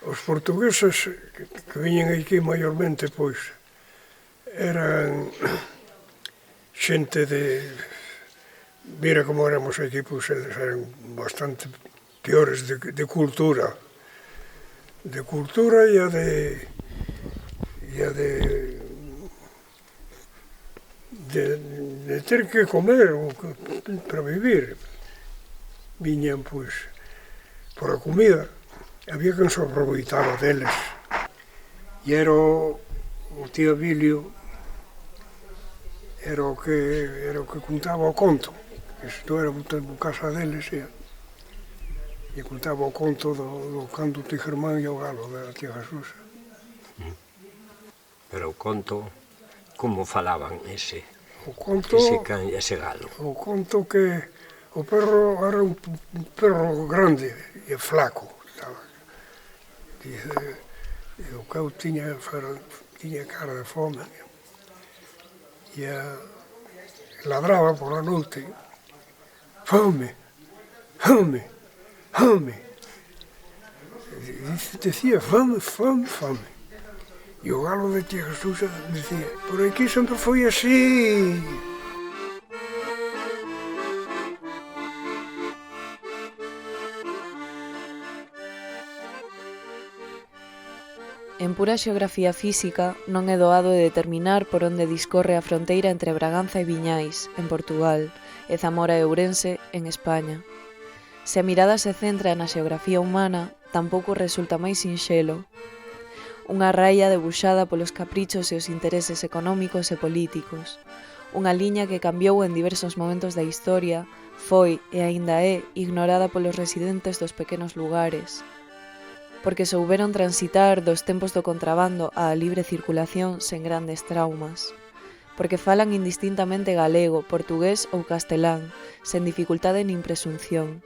Os portugueses que viñen aquí maiormente, pois, eran xente de... Mira como éramos aquí, pois eles eran bastante peores de cultura. De cultura e a de ter que comer para vivir. Viñan, pois, por a comida. Había quen se aproveitaba deles. E era o tío Bilio, era o que contaba o conto. Isto era en casa deles, e contaba o conto do canto de Germán e o galo da tía Jesús. Pero o conto, como falaban ese can e ese galo? O conto que o perro era un perro grande e flaco. Dice, o cão tiña cara de fome e ladraba pola noite, fome, fome, fome. Decía fome, fome, fome. E o galo de tía Jesús decía, por aquí sempre foi así. En pura xeografía física, non é doado de determinar por onde discorre a fronteira entre Braganza e Viñais, en Portugal, e Zamora e Ourense, en España. Se a mirada se centra na xeografía humana, tampouco resulta máis sinxelo. Unha raia debuxada polos caprichos e os intereses económicos e políticos. Unha liña que cambiou en diversos momentos da historia, foi e aínda é ignorada polos residentes dos pequenos lugares, porque souberon transitar dos tempos do contrabando á libre circulación sen grandes traumas, porque falan indistintamente galego, portugués ou castelán, sen dificultade nin presunción,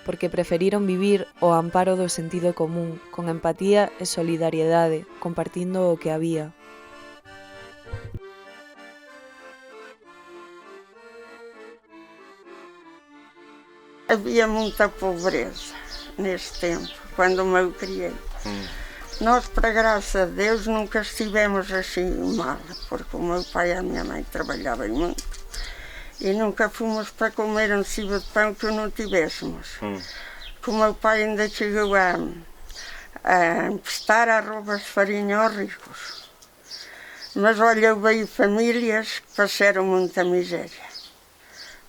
porque preferiron vivir ao amparo do sentido común, con empatía e solidariedade, compartindo o que había. Havia muita pobreza nesse tempo, quando eu criei. Nós, para graça a Deus, nunca estivemos assim mal, porque o meu pai e a minha mãe trabalhavam muito e nunca fomos para comer um cibo de pão que não tivéssemos. O meu pai ainda chegou a emprestar arrobas de farinha aos ricos. Mas olha, veio famílias que passaram muita miséria.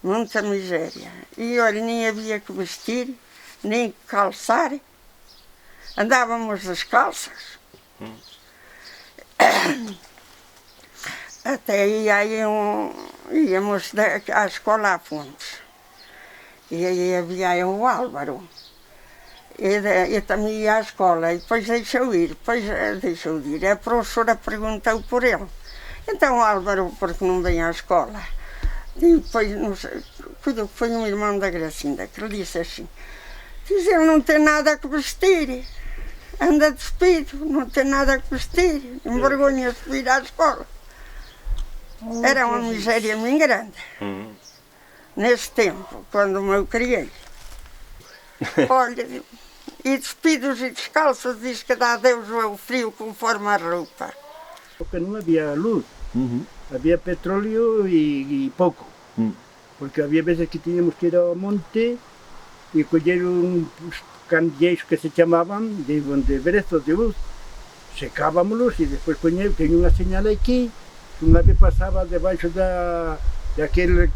Muita miséria. E olha, nem havia que vestir, nem que calçar. Andávamos descalças. Até íamos à escola a Fontes. E aí havia o Álvaro. Eu também ia à escola e depois deixou ir. Depois deixou de ir. A professora perguntou por ele. Então, Álvaro, por que não vem à escola? E depois, não sei, foi um irmão da Gracinda que lhe disse assim: diz, ele não tem nada que vestir. Anda despido, não tem nada que vestir. Envergonha-se de ir à escola. Era uma miséria bem grande. Nesse tempo, quando eu criei. Olha, e despidos e descalços, diz que dá a Deus o frio conforme a roupa. Porque não havia luz, havia petróleo e pouco. Porque havia vezes que tínhamos que ir ao monte e colher uns candeeiros que se chamavam de brezos de luz. Secávamos-los e depois tinha uma señal aqui, que unha vez pasaba debaixo daquele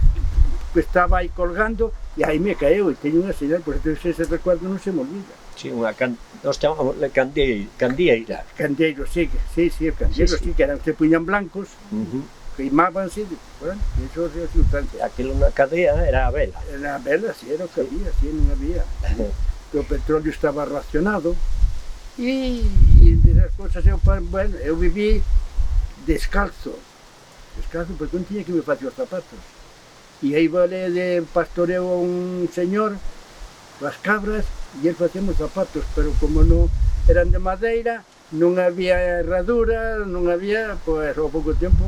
que estaba aí colgando e aí me caeu e teño unha señal, por eso ese recuerdo non se me olvida. Sí, nós chamamos candeeira. Candeiros, sí, candeiros, sí, que eran, se puñan blancos, queimábanse, bueno, eso é a sustancia. Aquilo na cadea era a vela. Era a vela, sí, era o que había, sí, non había. O petróleo estaba racionado e desas cosas, bueno, eu viví descalzo porque non tiña que me facer os zapatos. E aí vale de pastoreo a un señor, as cabras, e ele facíamos zapatos, pero como non eran de madeira, non había herradura, non había, pois ao pouco tempo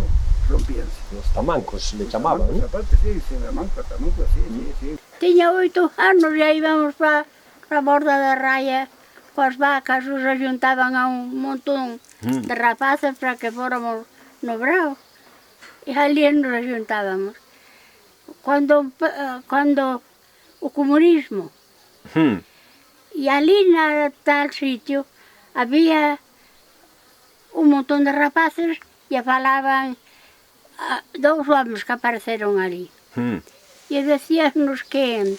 rompíanse. Os tamancos le chamaban, non? Os zapatos, sí, tamancos, sí. Tiña 8 anos e aí íbamos para a borda da raia coas vacas os ajuntaban a un montón de rapaces para que fóramos no brao. E ali nos ajuntábamos. Cando o comunismo, e ali na tal sitio había un montón de rapaces e falaban dous homens que apareceron ali. E decíanos que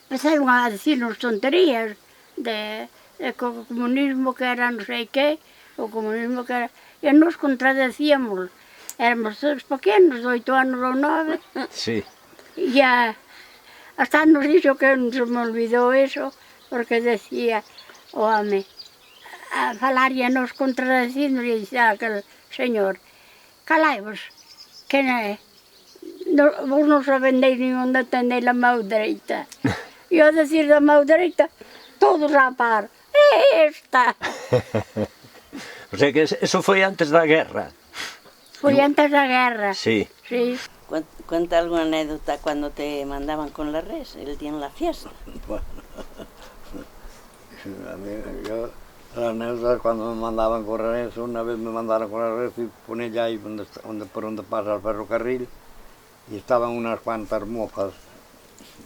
empezaron a decirnos tonterías de que o comunismo que era non sei que, o comunismo que era... E nos contradecíamos. Éramos todos pequenos, de 8 anos ou 9. Sí. E hasta nos dixo que non se me olvidou eso, porque decía o home, a falar e a nos contradecindo, e dicía aquel señor, calaivos, que vos non sabendeis nin onde tendei a mão dereita. E ao decir da mão dereita, todos a par, esta. O sea que eso foi antes da guerra. Foi antes da guerra. Sí. Sí. Cuenta alguna anécdota cuando te mandaban con la res, el día en la fiesta. Bueno, yo, la anécdota cuando me mandaban con la res, una vez me mandaron con la res y pone ya ahí por donde pasa el ferrocarril y estaban unas cuantas mozas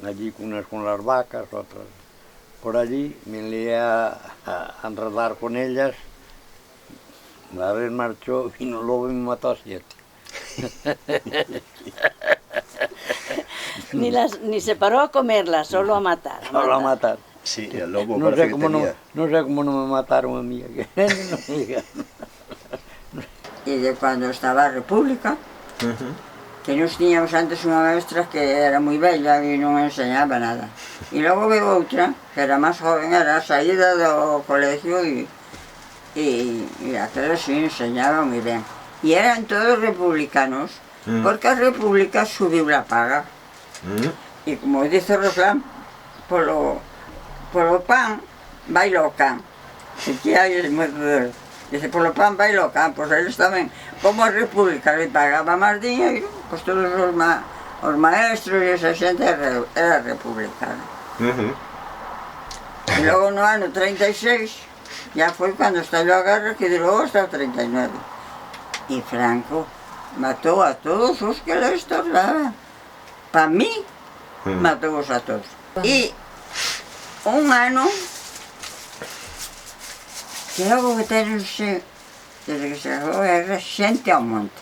allí, unas con las vacas, otras por allí, me lié a enredar con ellas, la res marchó, vino el lobo y me mató a 7. Ni se paró a comerlas, solo a matar. Solo a matar. Sí, el lobo no parece sé que tenía... no sé cómo no me mataron a mí. E de cando estaba a República, que nos tiñamos antes unha maestra que era moi bella e non enseñaba nada. E logo veo outra, que era máis joven, era a saída do colegio e aquela sí enseñaba moi ben. E eran todos republicanos, porque a República subiu a paga. E como dice Roslán, polo pan vai o can. E que hai dice, polo pan vai o can, pois eles tamén, como a República le pagaba máis dinheiro, pois todos os maestros e esa xente era republicana. E logo no ano 36, ya foi cando estallou a guerra, que durou hasta o 39. E Franco matou a todos os que le estorbaban. Pa mí, matou-os a todos. E un ano, que logo meteronse, desde que se acabou a guerra, xente ao monte.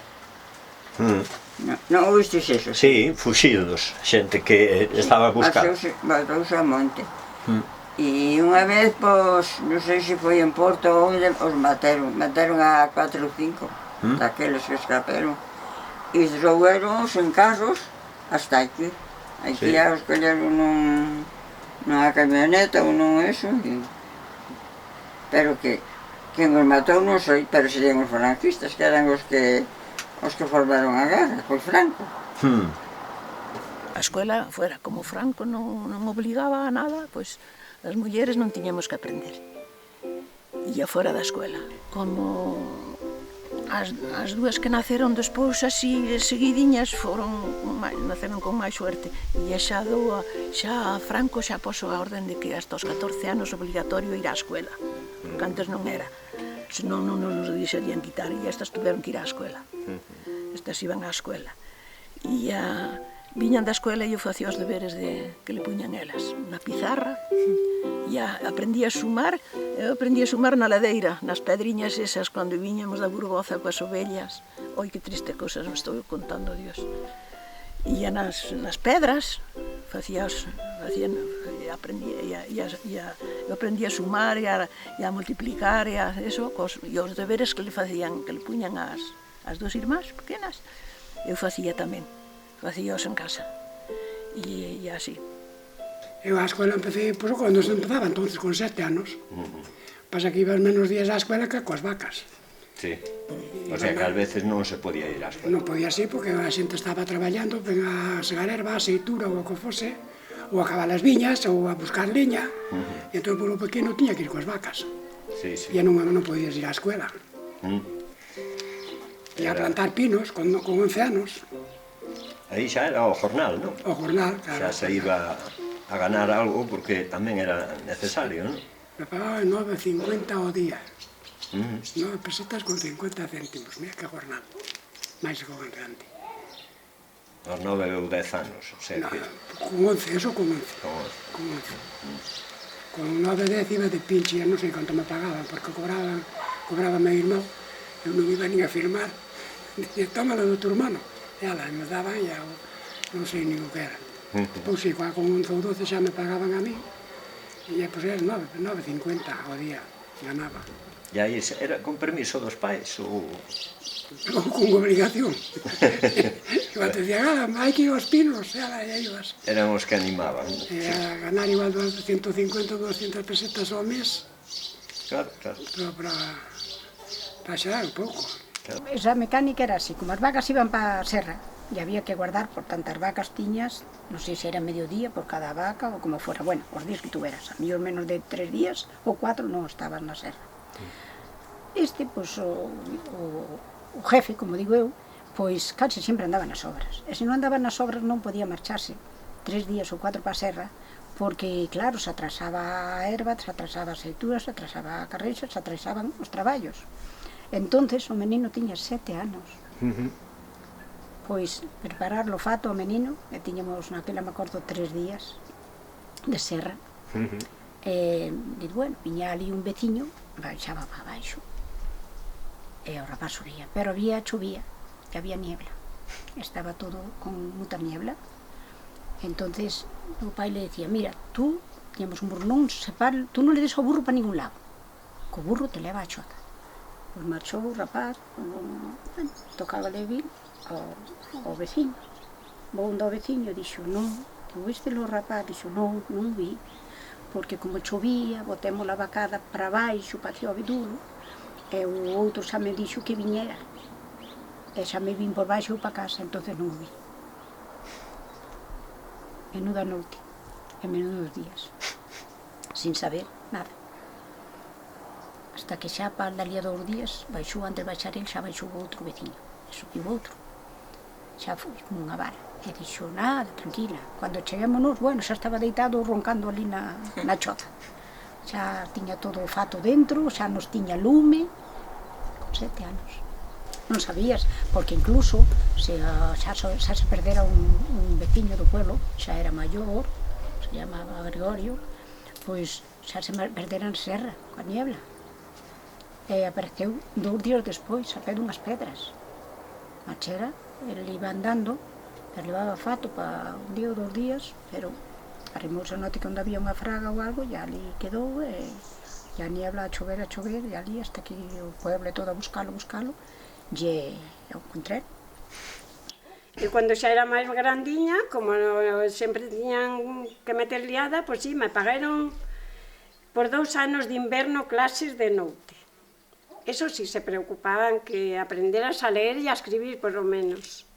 Non oístes eso? Sí, fuxidos, xente que estaba buscando. Matouse ao monte. E unha vez, pois, non sei se foi en Porto ou onde, os mataron a 4 ou 5. Daqueles que escaparon e troueronos en carros hasta aquí. Aquí a os colleron nunha camioneta ou non eso. Pero que quen os matou non sei, pero serían os franquistas, que eran os que formaron a guerra, con Franco. A escola fuera, como Franco non obligaba a nada, pois as mulleres non tiñamos que aprender. E a fora da escola, como as dúas que naceron despois así seguidiñas naceron con máis suerte e xa Franco xa poso a orden de que hasta os 14 anos obrigatorio ir á escola, que antes non era, senón non nos deixarían quitar e estas tuveron que ir á escola, estas iban á escola e viñan da escola e eu facía os deberes que le puñan elas na pizarra e aprendí a sumar. Eu aprendí a sumar na ladeira, nas pedriñas esas, cando viñamos da Burgoza coas ovellas. Oi, que triste cousas me estou contando, Dios. E nas pedras eu aprendí a sumar e a multiplicar e os deberes que le facían, que le puñan as dúas irmás pequenas, eu facía tamén, facíaos en casa e así. Eu á escola empecé, pois, cando se empezaba, entonces, con 7 anos. Pasa que ibas menos días á escola que coas vacas. Sí, o sea que ás veces non se podía ir á escola. Non podía ser, porque a xente estaba traballando, ven a segar erva, a seitura ou o que fose, ou a cavar as viñas, ou a buscar leña, e entón, por o pequeno, tiña que ir coas vacas. E non podías ir á escola. E a plantar pinos, con 11 anos. Aí xa era o jornal, non? O jornal, claro. Xa se iba a ganar algo porque tamén era necesario, non? Me pagaban 9,50 ao día. 9 pesetas con 50 céntimos, mira que jornada. Mais que con grande. Aos 9 ou 10 anos, o sea que... Con 11, eso con 11. Con 11. Con 9, 10 iba de pinche, non sei quanto me pagaban, porque cobraba meu irmão, eu non iba nin a firmar. Dicía, tómalo do tu hermano. E ala, me daban e eu non sei nin o que era. Pois si, con 11 ou 12 xa me pagaban a mí, e pois era 9,50 ao día, ganaba. E aí era con permiso dos pais ou... Con obligación. Igual te decían, hai que ir aos pinos, e aí ibas. Eran os que animaban. E a ganar igual 150 ou 200 pesetas ao mes. Claro, claro. Para xerar un pouco. Esa mecánica era así, como as vacas iban para a serra, e había que guardar por tantas vacas tiñas, non sei se era mediodía por cada vaca ou como fora, bueno, os días que tuveras, a mellor menos de 3 días ou 4 non estabas na serra. Pois, o jefe, como digo eu, pois case sempre andaba nas obras, e se non andaba nas obras non podía marcharse 3 días ou 4 para a serra, porque, claro, se atrasaba a erva, se atrasaba a aceituras, se atrasaba a carreixa, se atrasaban os traballos. Entonces o menino tiña 7 anos. Pois preparar lo fato ao menino, e tiñamos naquela, me acordo, 3 días de serra. E, bueno, viña ali un veciño, baixaba para baixo, e o rapaz subía, pero chovía, que había niebla, estaba todo con muita niebla. Entonces o pai le decía, mira, tú, tiñamos un burro, tú non le des ao burro para ningún lado, que o burro te leva a chota. Pois marchou o rapaz, tocaba de vir ao veciño, vondo ao veciño, dixo, non, que viste o rapaz, dixo, non vi, porque como chovía, botemos a vacada para baixo, para o abedulo, e o outro xa me dixo que viñera, e xa me vin por baixo para casa, entonces non o vi. Menuda noite, e menudos días, sin saber nada. Hasta que xa para dali a 2 días, baixou, antes de baixar el, xa baixou outro veciño, e subiu outro, xa foi como unha vara. E dixo, nada, tranquila. Cando cheguémonos, bueno, xa estaba deitado roncando ali na choza. Xa tiña todo o fato dentro, xa nos tiña lume, con 7 anos. Non sabías, porque incluso xa se perdera un veciño do pueblo, xa era maior, se chamaba Gregorio, pois xa se perdera en serra, coa niebla. E apareceu 2 días despois, a pé dunhas pedras. Machera, ele iba andando, pero levaba fato para un día ou 2 días, pero arrimouse a noite que onde había unha fraga ou algo, e ali quedou, e a niebla a chover, e ali hasta que o pueblo todo a buscalo, e o encontré. E cando xa era máis grandiña, como sempre tiñan que meter liada, pois sí, me pagaron por 2 anos de inverno clases de noite. Eso sí, se preocupaban que aprenderas a leer e a escribir, por lo menos.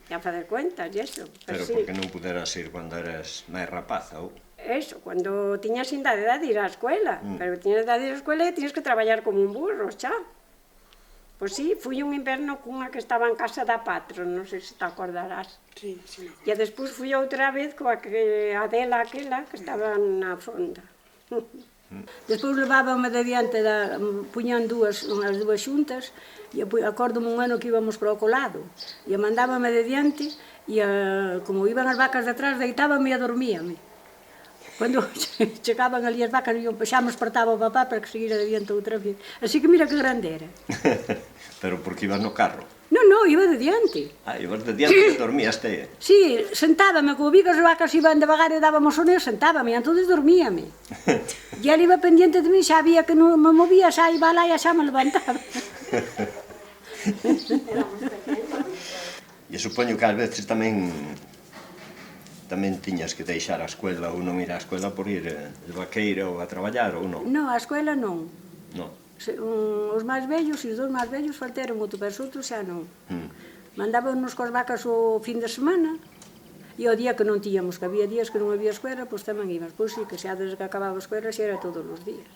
E a facer cuentas, e eso. Pero porque non puderas ir cando eras máis rapaza, ou? Eso, cando tiñas idade de ir á escuela. Pero tiñas idade de ir á escuela e tiñas que traballar como un burro, xa. Pois sí, fui un inverno cunha que estaba en casa da Patro, non sei se te acordarás. Sí, sí. E despois fui outra vez coa Adela aquela que estaba na fonda. Despois levábame de diante, puñan unhas dúas xuntas, e acórdome un ano que íbamos para o colado, e mandábame de diante, e como iban as vacas detrás, deitábame e dormíame. Cando chegaban ali as vacas, xa me espertaba o papá para que seguira de diante outra vez. Así que mira que grande era. Pero porque ibas no carro? Non, iba de diante. Ibas de diante e dormíaste? Sí, sentábame, como vi que as vacas iban devagar e dábamos soneo, sentábame, e entonces dormíame. E ele iba pendiente de mí, xa había que non me movía, xa iba lá e xa me levantaba. E supoño que ás veces tamén tiñas que deixar a escuela ou non ir á escuela por ir de vaqueira ou a traballar ou non? Non, a escuela non. Non? Os máis vellos e os 2 máis vellos faltaron moito, pero os outros xa non. Mandábamos coas vacas o fin de semana, e o día que non tiñamos, que había días que non había escuela, pois tamén íbamos. Pois sí, que xa desde que acababa a escuela xa era todos os días.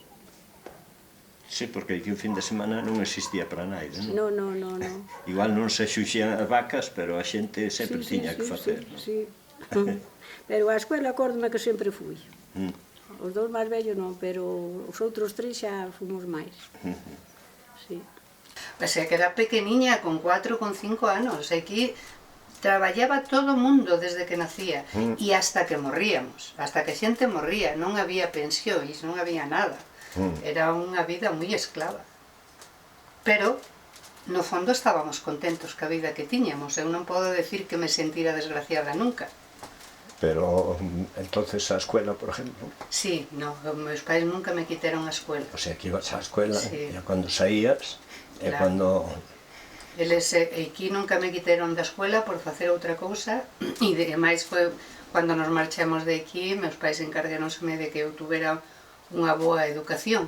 Sí, porque aquí o fin de semana non existía para naide, non? Non. Igual non se xuxían as vacas, pero a xente sempre tiña que facer. Sí. Pero a escuela acórdome que sempre fui. Os dous máis vellos non, pero os outros tres xa fomos máis. Sí. O sea, que era pequeniña, con 4, con 5 anos. Aquí traballaba todo o mundo desde que nacía. E hasta que morríamos. Hasta que xente morría. Non había pensións, non había nada. Era unha vida moi esclava. Pero, no fondo, estábamos contentos ca vida que tiñamos. Eu non podo decir que me sentira desgraciada nunca. Pero, entonces, a escuela, por ejemplo? Sí, no, meus pais nunca me quitaron a escuela. O sea, que ibas á escuela, sí. E cando saías, e claro. Cando... Eles aquí nunca me quitaron da escuela por facer outra cousa, e ademais foi cando nos marchamos de aquí, meus pais encargaronse de que eu tuvera unha boa educación.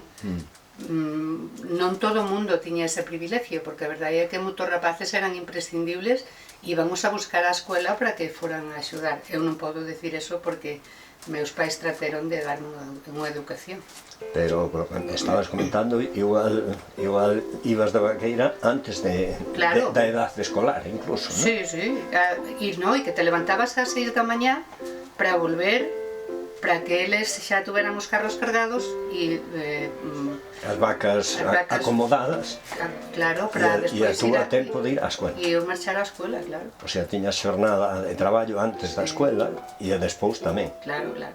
Non todo o mundo tiña ese privilegio, porque a verdade é que moitos rapaces eran imprescindibles e íbamos a buscar a escuela para que foran a axudar. Eu non podo decir eso porque meus pais trataron de dar unha educación. Pero estabas comentando, igual ibas da vaqueira antes claro. Da edad escolar, incluso, non? Sí, sí, e que te levantabas ás 6 da mañá para volver, para que eles xa tuveran os carros cargados e... As vacas acomodadas. Claro, para despois ir... E a túa tempo de ir á escuela. E eu marchar á escuela, claro. O sea, tiñas xornada de traballo antes da escuela e despois tamén. Claro, claro.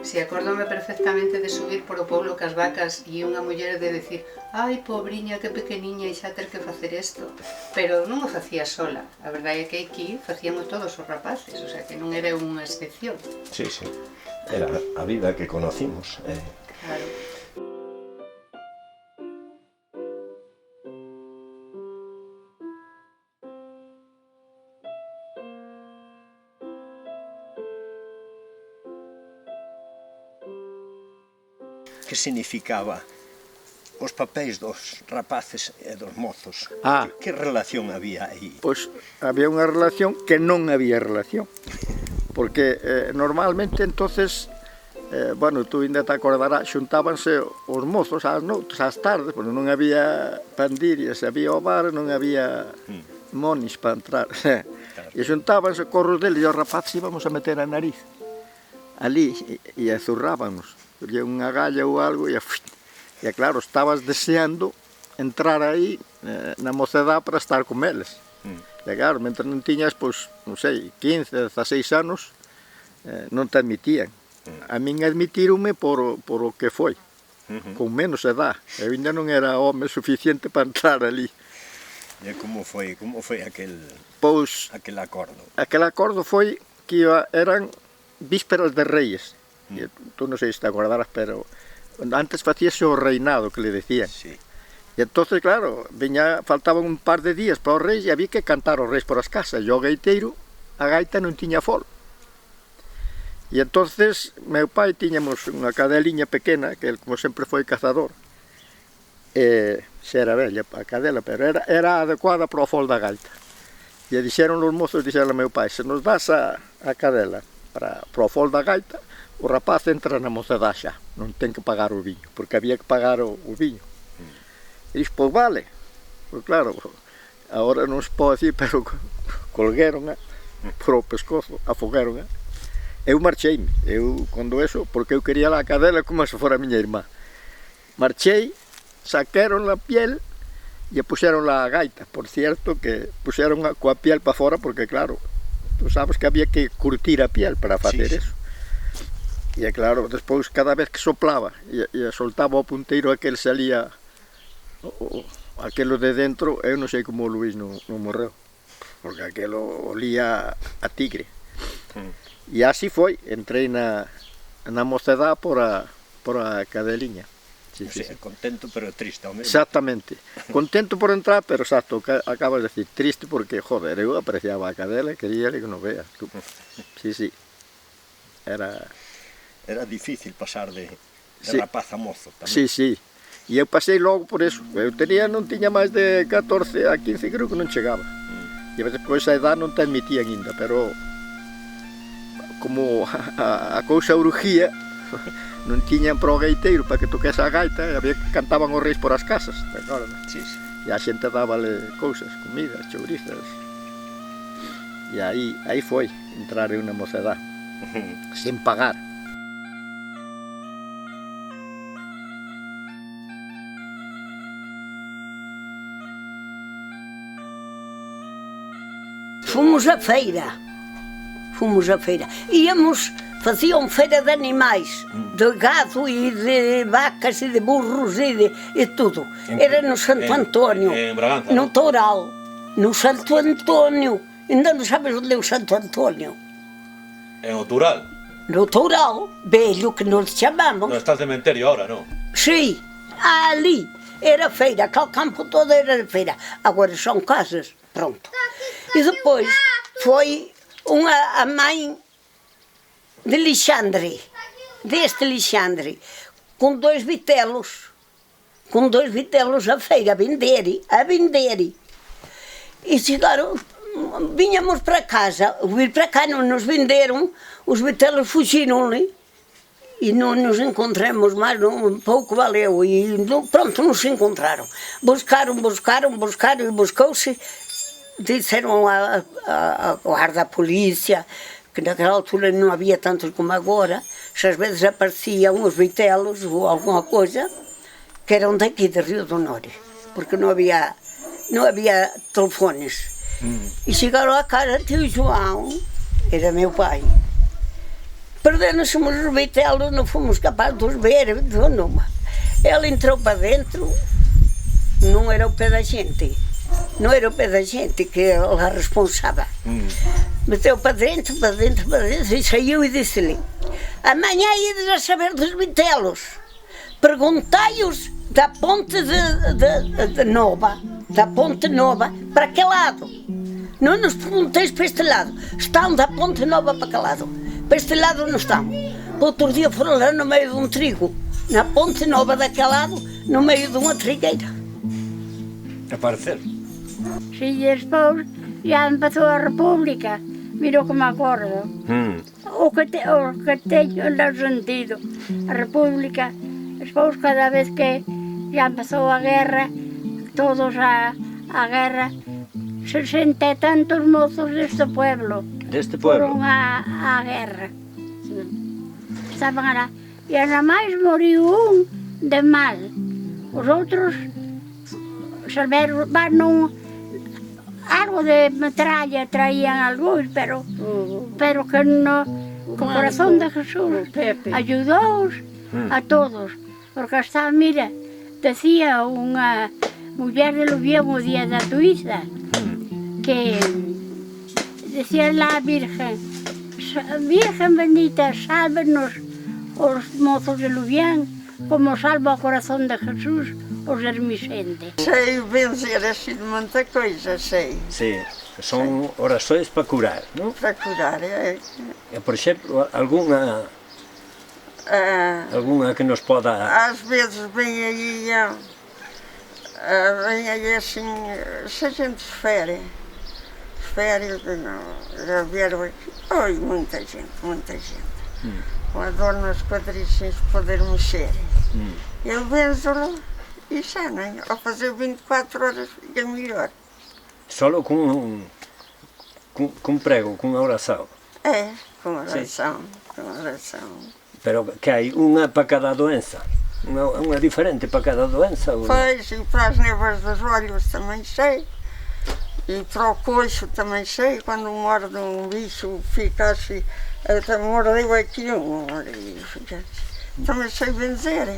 Si acórdome perfectamente de subir por o pueblo cas vacas e unha muller de decir ai, pobriña, que pequeniña, e xa ter que facer isto. Pero non o facía sola. A verdade é que aquí facíamos todos os rapaces, o sea, que non era unha excepción. Sí, sí. Era a vida que conocimos. Claro. Que significaba os papéis dos rapaces e dos mozos? Que relación había aí? Pois había unha relación que non había relación. Porque normalmente entonces, bueno, tú ainda te acordarás, xuntábanse os mozos ás noites, ás tardes, porque non había pandirias, había o bar, non había monis para entrar. E xuntábanse corros deles e os rapaces íbamos a meter a nariz ali e zurrábanos. Había unha galla ou algo e claro, estabas deseando entrar aí na mocedade para estar con eles. E claro, mentre non tiñas, pois, non sei, 15, 16 anos, non te admitían. A min admitíronme por o que foi, con menos edad. Eu ainda non era home suficiente para entrar ali. E como foi aquel acordo? Aquel acordo foi que eran vísperas de Reyes. Tú non sei se te acordarás, pero antes facíase o reinado, que le decían. Sí. E entonces, claro, faltaban un par de días para os reis e había que cantar os reis por as casas. E o gaiteiro, a gaita non tiña fol. E entonces, meu pai tiñamos unha cadeliña pequena, que el como sempre foi cazador. Xa era bella a cadela, pero era adecuada para o fol da gaita. E dixeron os mozos, dixeron a meu pai, se nos das a cadela para o fol da gaita, o rapaz entra na mocedade xa, non ten que pagar o viño, porque había que pagar o viño. E dix, pois vale. Pois claro, agora non se pode decir, pero colgueron por o pescozo, afogueron. Eu marcheime, cando eso, porque eu quería a cadela como se fora a miña irmá. Marchei, saqueron a piel e puxeron a gaita. Por cierto, que puxeron coa piel para fora, porque claro, tú sabes que había que curtir a piel para facer eso. E claro, despois cada vez que soplaba e soltaba o punteiro aquel salía aquelo de dentro, eu non sei como o Luís non morreu, porque aquelo olía a tigre. E así foi, entrei na mocedade por a cadeliña. Sí, sí. Contento pero triste ao mesmo. Exactamente, contento por entrar, pero exacto, acabas de decir, triste porque, joder, eu apreciaba a cadela e quería que non veas. Sí, era difícil pasar de rapaz a mozo tamén. Sí, e eu pasei logo por eso. Eu non tiña máis de 14 a 15, creo que non chegaba. E despois a edad non te admitían ainda, pero como a cousa urgía, non tiñan para o gaiteiro para que toquese a gaita, e había que cantaban os reis por as casas, sí. E a xente dábale cousas, comidas, chourizas. E aí foi entrar en unha mocedade, sen pagar. fomos à feira. Íamos, faziam feira de animais, de gado e de vacas e de burros e tudo. Era no Santo António, no Toural, no Santo António. Ainda não sabes onde é o Santo António? É o Toural? No Toural, velho, que nós chamamos. Não está o cementerio agora, não? Sim, ali era feira, aquele campo todo era feira. Agora são casas, pronto. E depois foi a mãe de Alexandre, deste Alexandre, com 2 vitelos à feira, a vender. E chegaram, vinhamos para casa, vir para cá não nos venderam, os vitelos fugiram-lhe e não nos encontramos mais, pouco valeu, e pronto, não se encontraram. Buscaram e buscou-se, disseram a guarda, a polícia, que naquela altura não havia tantos como agora, se às vezes apareciam os vitelos ou alguma coisa, que eram daqui de Rio do Norte, porque não havia telefones. E chegaram à casa, tio João, era meu pai. Perderam-se os vitelos, não fomos capazes de os ver, ele entrou para dentro, não era o pé da gente. Não era o pé da gente que ela responsável. Meteu para dentro e saiu e disse-lhe: amanhã ides a saber dos vitelos. Perguntai-os da ponte de Nova, para que lado? Não nos pergunteis para este lado. Estão da ponte Nova para que lado? Para este lado não estão. Outro dia foram lá no meio de um trigo, na ponte Nova daquele lado, no meio de uma trigueira. Aparecer. Sim, despois já empezou a República, mirou que me acordo. O que tenho no sentido, a República, despois cada vez que já empezou a guerra, todos a guerra, 60 e tantos mozos deste pueblo. Foram à guerra. Estavam lá. E nada mais moriu de mal. Os outros salvaram algo de metralha, traían alguns, pero que no, con o corazón de Jesús ayudou a todos. Porque hasta, mira, decía unha muller de Lubián o día da Tuíza, que decía la Virgen, Virgen bendita, sálvenos os mozos de Lubián, como salva o corazón de Jesús os ermixentes. Sei vencer assim de muita coisa, sei. Sim, são orações para curar, não? Para curar, é. Por exemplo, alguma que nos poda... Às vezes vem aí assim, se a gente fere, já vieram aqui, oi, muita gente. Com a dor nos quadríceps poder mexer. Eu venzo-lo e já, não é? Ao fazer 24 horas fica melhor. Só com prego, com oração? É, com oração. Pero que hai unha para cada doença? Unha diferente para cada doença? Pois, e para as nervas dos olhos também sei. E para o coxo também sei. Quando morde um bicho fica assim, até mordeu aqui e fica assim. Também sei benzer.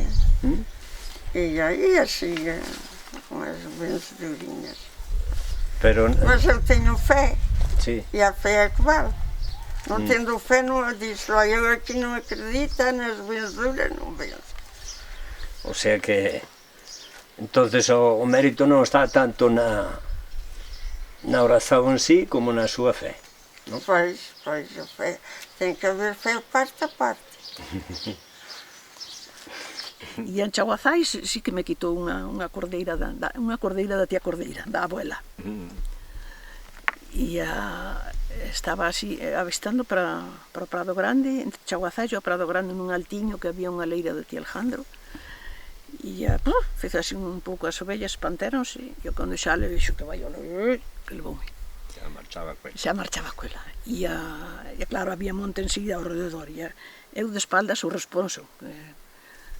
E aí assim, com as benzedurinhas. Mas eu tenho fé. Sim. E a fé é que vale. Não tendo fé, não disse, olha, eu aqui não acredito, nas benzeduras não benzo. O sea que, entonces o mérito non está tanto na oración en sí como na súa fé, non? Pois, a fé, tem que haver fé parte a parte. E en Chaguazais sí que me quitou unha cordeira da tía Cordeira, da abuela. E estaba así avistando para o Prado Grande, entre Chaguazais e o Prado Grande, nun altiño que había unha leira de tía Alejandro. E fez así un pouco as ovellas, espantéronse, e cando xa le dixo que vai o que levoume. Xa marchaba coela. E claro, había monte enseguida ao rededor, e eu de espaldas o responso.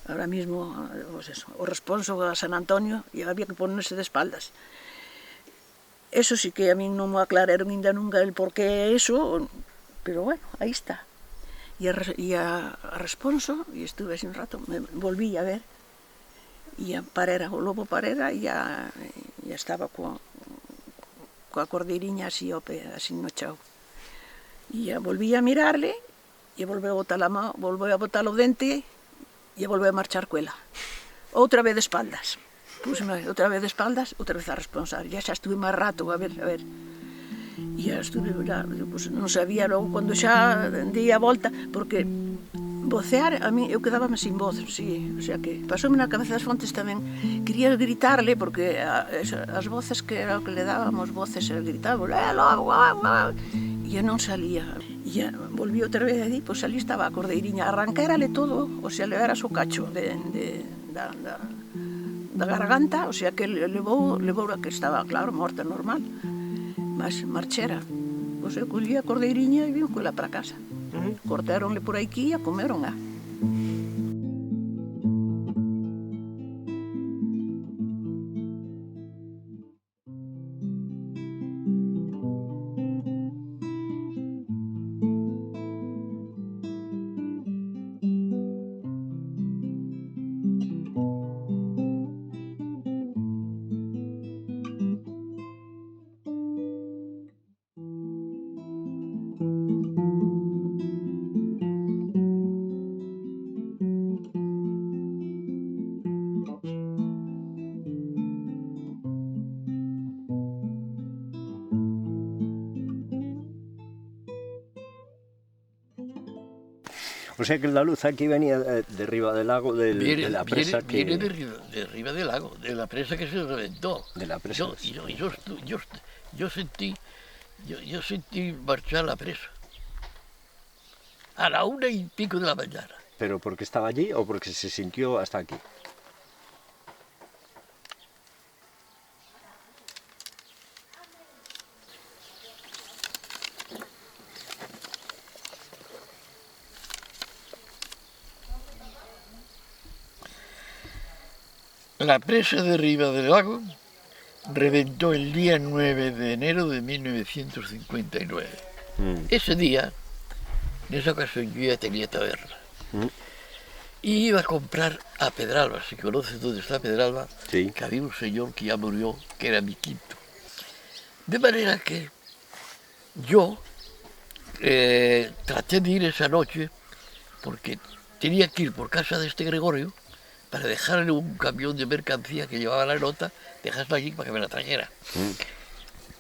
Ahora mismo, pues eso, o responso a San Antonio, e había que ponerse de espaldas. E cando xa me viu, xa marchaba coela. E xa marchaba coela. E eu de espaldas o responso. Ahora mismo, pues eso, o responso a San Antonio, e había que ponerse de espaldas. Eso sí que a mí non me aclararon ainda nunca el porqué eso, pero bueno, aí está. E a responso, e estuve así un rato, me volví a ver, e a Parera, o lobo Parera, e estaba coa cordeiriña así ao pé, así no chao. E volví a mirarle, e volveu a botar a mão, volveu a botar o dente, e volveu a marchar coela. Outra vez de espaldas. Puseme outra vez de espaldas, outra vez a responsar. Ya xa estuve máis rato, a ver. E ya estuve, pues, non sabía logo, cando xa di a volta, porque vocear, a mí, eu quedábame sin voz, sí, o sea que pasoume na cabeza das fontes tamén, quería gritarle, porque as voces que era o que le dábamos, voces, gritaba, e non salía. E volví outra vez a dir, pois ali estaba a cordeiriña, arrancárale todo, o sea, le era o cacho da garganta, o sea que levou a que estaba, claro, morta normal, mas marchera. Pois eu collí a cordeiriña e vim coela para casa. Cortaronle por aquí e comeron a. O sea que la luz aquí venía de arriba del lago, de la presa que... Viene de arriba del lago, de la presa que se reventó. De la presa. Yo sentí marchar la presa. A la 1:00 de la mañana. ¿Pero porque estaba allí o porque se sintió hasta aquí? La presa de arriba del lago reventó el día 9 de enero de 1959. Ese día, en esa ocasión, yo ya tenía taberna. Y iba a comprar a Pedralba, si conoces dónde está Pedralba, sí. Que había un señor que ya murió, que era mi quinto. De manera que yo traté de ir esa noche, porque tenía que ir por casa de este Gregorio, para dejarle un camión de mercancía que llevaba la nota, dejarla allí para que me la trajera.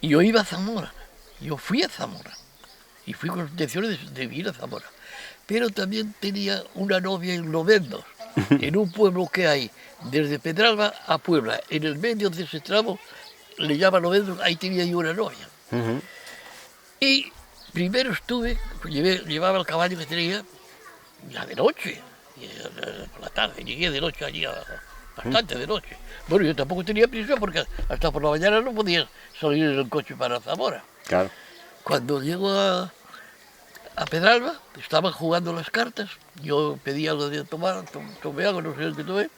Y yo iba a Zamora, yo fui a Zamora, y fui con intenciones de ir a Zamora. Pero también tenía una novia en Lovendos, en un pueblo que hay desde Pedralba a Puebla. En el medio de ese tramo, le llaman Lovendos, ahí tenía yo una novia. Y primero estuve, llevaba el caballo que tenía, ya de noche. Por la tarde, llegué de noche allí, bastante de noche. Bueno, yo tampoco tenía prisa porque hasta por la mañana no podía salir en el coche para Zamora. Claro. Cuando llego a Pedralba, estaban jugando las cartas, yo pedí algo de tomar, tomé algo, no sé lo que tomé,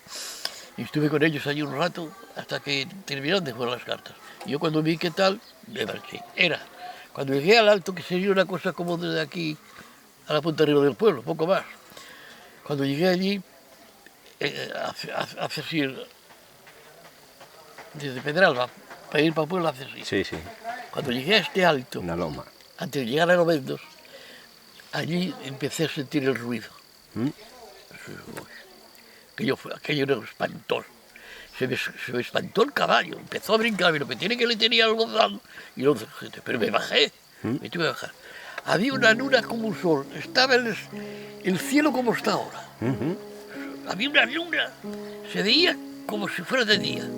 y estuve con ellos allí un rato hasta que terminaron de jugar las cartas. Y yo cuando vi qué tal, me marché. Cuando llegué al alto, que sería una cosa como desde aquí a la punta arriba del pueblo, poco más. Cuando llegué allí, hace así, desde Pedralba, para ir para Puebla, hace así. Sí, sí. Cuando llegué a este alto, una loma, antes de llegar a Lovendos, allí empecé a sentir el ruido. Aquello era espantoso. Se me espantó el caballo, empezó a brincar, pero me tiene que le tenía algo dado. Y no, pero me bajé, me tuve que bajar. Había una luna como un sol, estaba el cielo como está ahora. Había una luna, se veía como si fuera de día.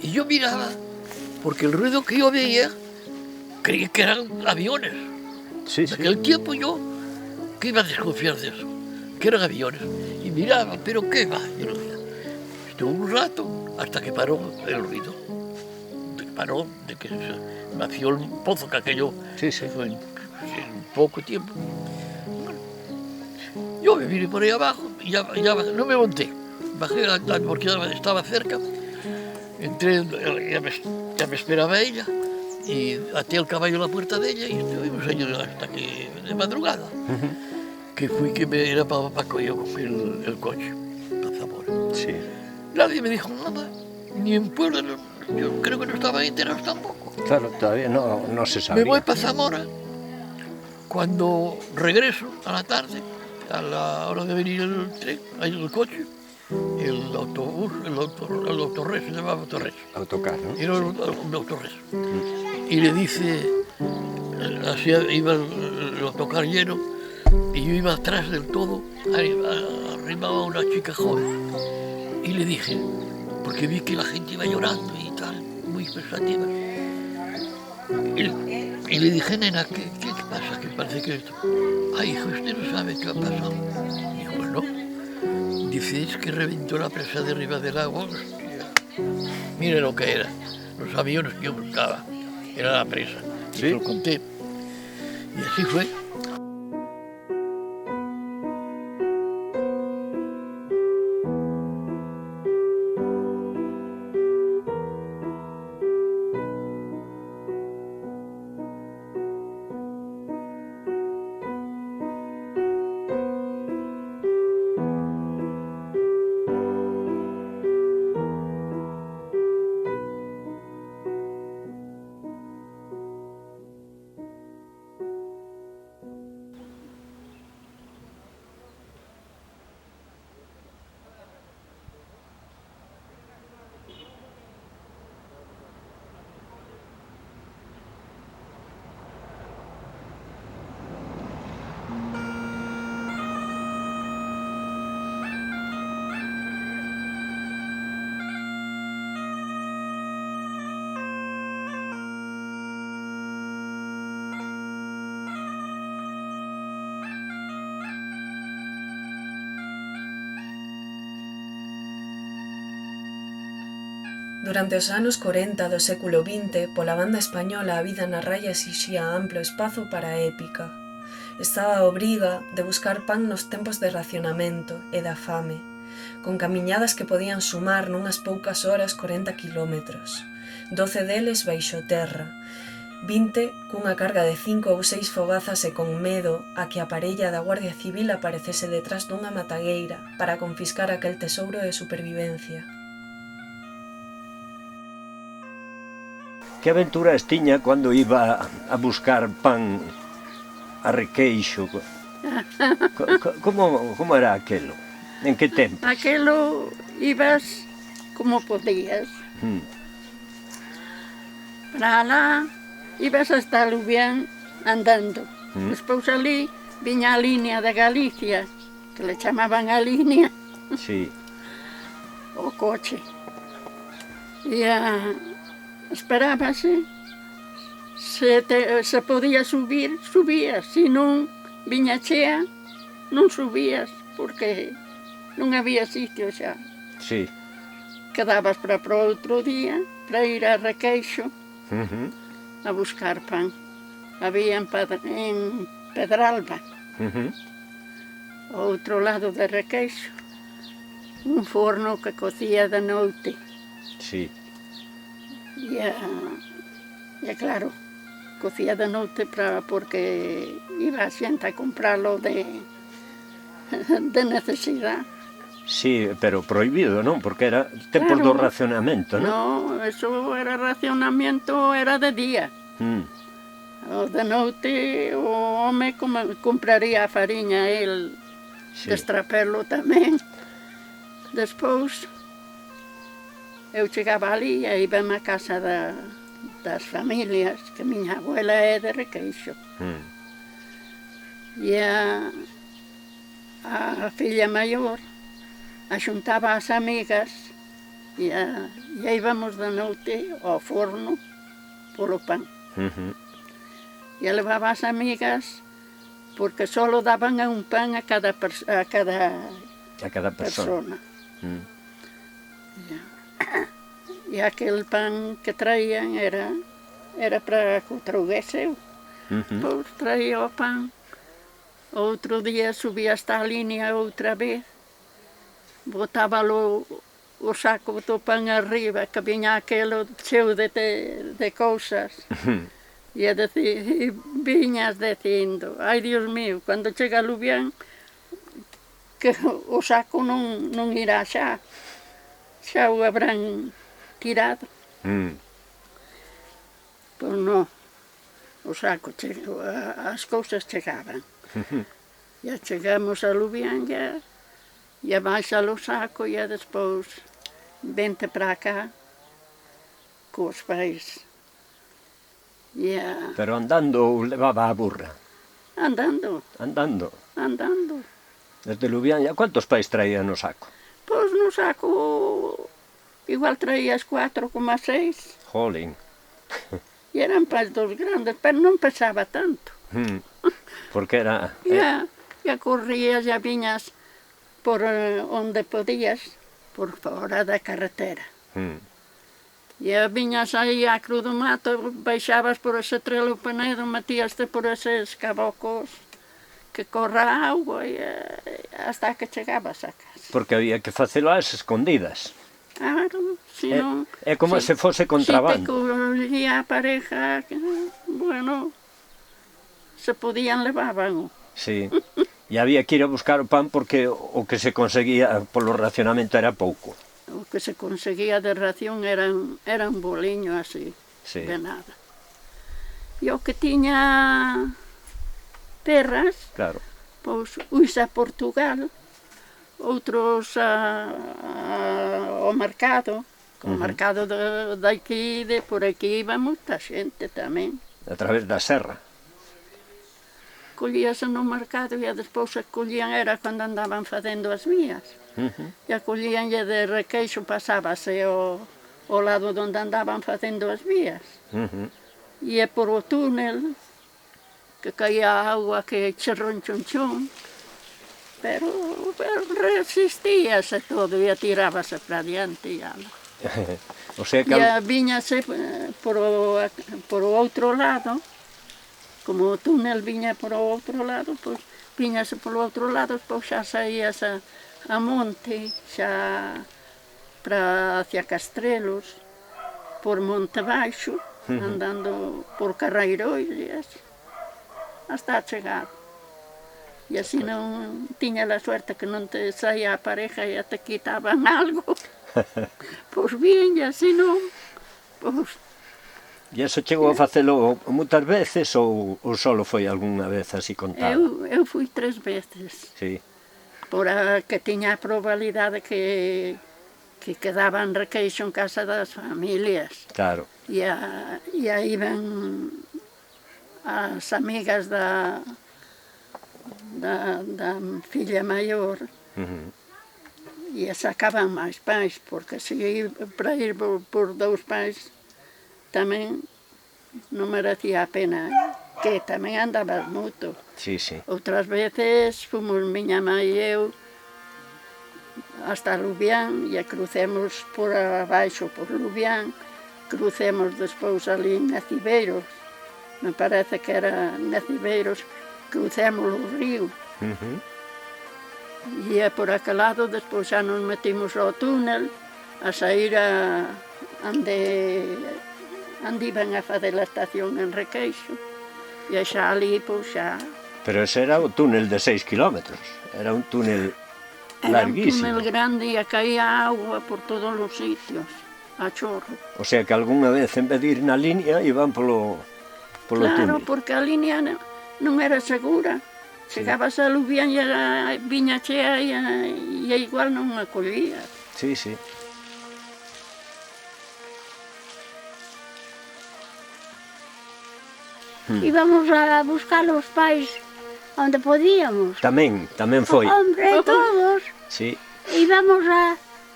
Y yo miraba, porque el ruido que yo veía, creía que eran aviones. Sí, en aquel tiempo yo, ¿qué iba a desconfiar de eso? Que eran aviones. Y miraba, pero ¿qué va? Yo lo decía. Estuvo un rato hasta que paró el ruido. Paró de que se vació el pozo, que aquello fue en poco tiempo. Bueno, yo me vine por ahí abajo y ya no me monté. Bajé porque estaba cerca Entré, ya me esperaba ella, y até el caballo a la puerta de ella y estuvimos allí hasta que de madrugada. Que fui que me era para coger el coche, para Zamora. Sí. Nadie me dijo nada, ni en Puebla, yo creo que no estaban enterados tampoco. Claro, todavía no se sabía. Me voy para Zamora. Cuando regreso a la tarde, a la hora de venir el tren, ahí el coche, el autobús, el autores, se llamaba autores. Autocar, ¿no? Era un autores. Y le dice, así iba el autocar lleno, y yo iba atrás del todo, arrimaba a una chica joven. Y le dije, porque vi que la gente iba llorando y tal, muy pensativa. Y le dije, nena, ¿qué pasa? Que parece que esto... Ay, hijo, usted no sabe qué ha pasado. Dijo, pues no. Dice, es que reventó la presa de arriba del agua. Hostia. Mire lo que era. Los aviones que yo buscaba. Era la presa. ¿Sí? Y te lo conté. Y así fue. Durante os anos 40 do século XX, pola banda española a vida na raya exixía amplo espazo para a épica. Estaba a obriga de buscar pan nos tempos de racionamento e da fame, con camiñadas que podían sumar nunhas poucas horas 40 kilómetros, 12 deles baixo terra, 20 cunha carga de 5 ou 6 fogazas e con medo a que a parella da Guardia Civil aparecese detrás dunha matagueira para confiscar aquel tesouro de supervivencia. Que aventuras tiña cando iba a buscar pan a Requeixo? Como era aquelo? En que tempo? Aquelo ibas como podías. Para lá ibas hasta Lubián andando. Despois ali viña a línea de Galicia, que le chamaban a línea. Sí. O coche. E esperábase, se podía subir, subías, se non viña chea, non subías, porque non había sitio xa. Sí. Quedabas para outro día, para ir a Requeixo, a buscar pan. Había en Pedralba, ao outro lado de Requeixo, un forno que cocía de noite. Sí. E claro, cocía de noite porque iba a xente a compralo de necesidade. Sí, pero prohibido, non? Porque era tempos do racionamento, non? Non, eso era racionamento, era de día. O de noite o home compraría a fariña, el destrapelo tamén. Despois eu chegaba ali e íbame a casa das familias, que miña abuela é de Requeixo. E a filla maior axuntaba as amigas e íbamos de noite ao forno polo pan. E levaba as amigas porque só daban un pan a cada persona. E aquel pan que traían era para que o trouguese eu. Pois traía o pan. Outro día subía hasta a línea outra vez, botábalo o saco do pan arriba, que viña aquelo cheo de cousas. E viñas dicindo, ai Dios mío, cando chega a Lubián, que o saco non irá xa o habrán tirado. Pois non, o saco, as cousas chegaban. E chegamos a Lubián e baixa o saco e despois vente para cá cos pais. Pero andando ou levaba a burra? Andando. Andando? Andando. Desde Lubián, ¿cuántos pais traía no saco? Pois no saco igual traías 4,6. Jolín. E eran pais dos grandes, pero non pesaba tanto. Porque era... E corrías e viñas por onde podías, por fora da carretera. E viñas aí á Cruz do Mato, baixabas por ese trelo Penedo, metíaste por eses cabocos que corra auga e hasta que chegabas a casa. Porque había que facelo ás escondidas. Claro, senón... É como se fose contrabando. Se te collía a pareja, bueno, se podían levaban. Sí, e había que ir a buscar o pan porque o que se conseguía polo racionamento era pouco. O que se conseguía de ración era un boliño así, de nada. E o que tiña terras, pois uns a Portugal, outros ao mercado, o mercado daqui, de por aquí iba moita xente tamén. A través da serra. Collíase no mercado e despois se collían era cando andaban facendo as vías. E a collíanlle de Requeixo, pasábase ao lado onde andaban facendo as vías. E por o túnel, que caía a agua que cherrón chonchón, pero resistíase todo e tirábase para diante e ala. O sea que... E viñase por o outro lado, como o túnel viña por o outro lado, pois viñase por o outro lado, pois xa saías a monte, xa para hacia Castrelos, por Monte Baixo, andando por Carreirois, hasta chegar. E así non tiña a suerte que non te saía a pareja e te quitaban algo. Pois bien, e así non, pois... E iso chegou a facelo moitas veces ou solo foi algunha vez así contado? Eu fui 3 veces. Sí. Por a que tiña a probabilidade que quedaba en Requeixo en casa das familias. Claro. E aí ven as amigas da filla maior e sacaban máis pais, porque se para ir por 2 pais tamén non merecía a pena, que tamén andabas moito. Sí, sí. Outras veces fomos miña mãe e eu hasta Lubián e crucemos por abaixo por Lubián, crucemos despois ali en Nacibeiros, me parece que era Nacibeiros, crucemos o río. E por aquel lado despois xa nos metimos ao túnel a sair onde iban a fazer a estación en Requeixo e xa ali pois xa... Pero ese era o túnel de 6 kilómetros, era un túnel larguísimo. Era un túnel grande e caía agua por todos os sitios, a chorro. O sea que algunha vez en vez de ir na línea iban polo túnel. Claro, porque a línea non era segura. Chegabas a Lubián e viña chea e igual non a collías. Sí, sí. Íbamos a buscar os pais onde podíamos. Tamén foi. Hombre, todos. Sí. Íbamos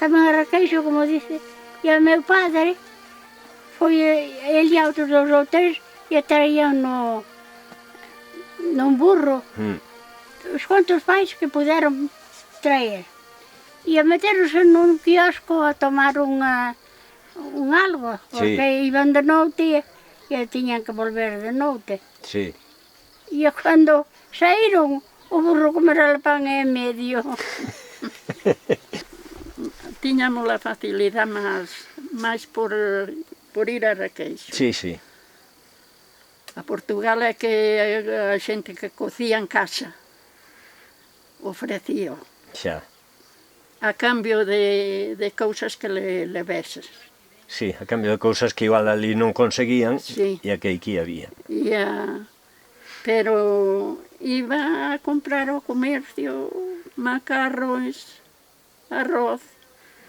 tamén a Requeixo, como dice, e o meu padre foi ele e outros 2 ou 3 e traían nun burro os cuantos pais que puderon traer. E a meterse nun quiosco a tomar un algo, porque iban de noite e tiñan que volver de noite. Sí. E cando saíron, o burro comera o pan e medio. tiñamos a facilidade máis por ir a requeixo. Sí, sí. A Portugal é que a xente que cocía en casa ofrecía Xa. a cambio de cousas que le veses. Sí, a cambio de cousas que igual ali non conseguían e a que aquí había. Pero iba a comprar ao comercio macarróns, arroz,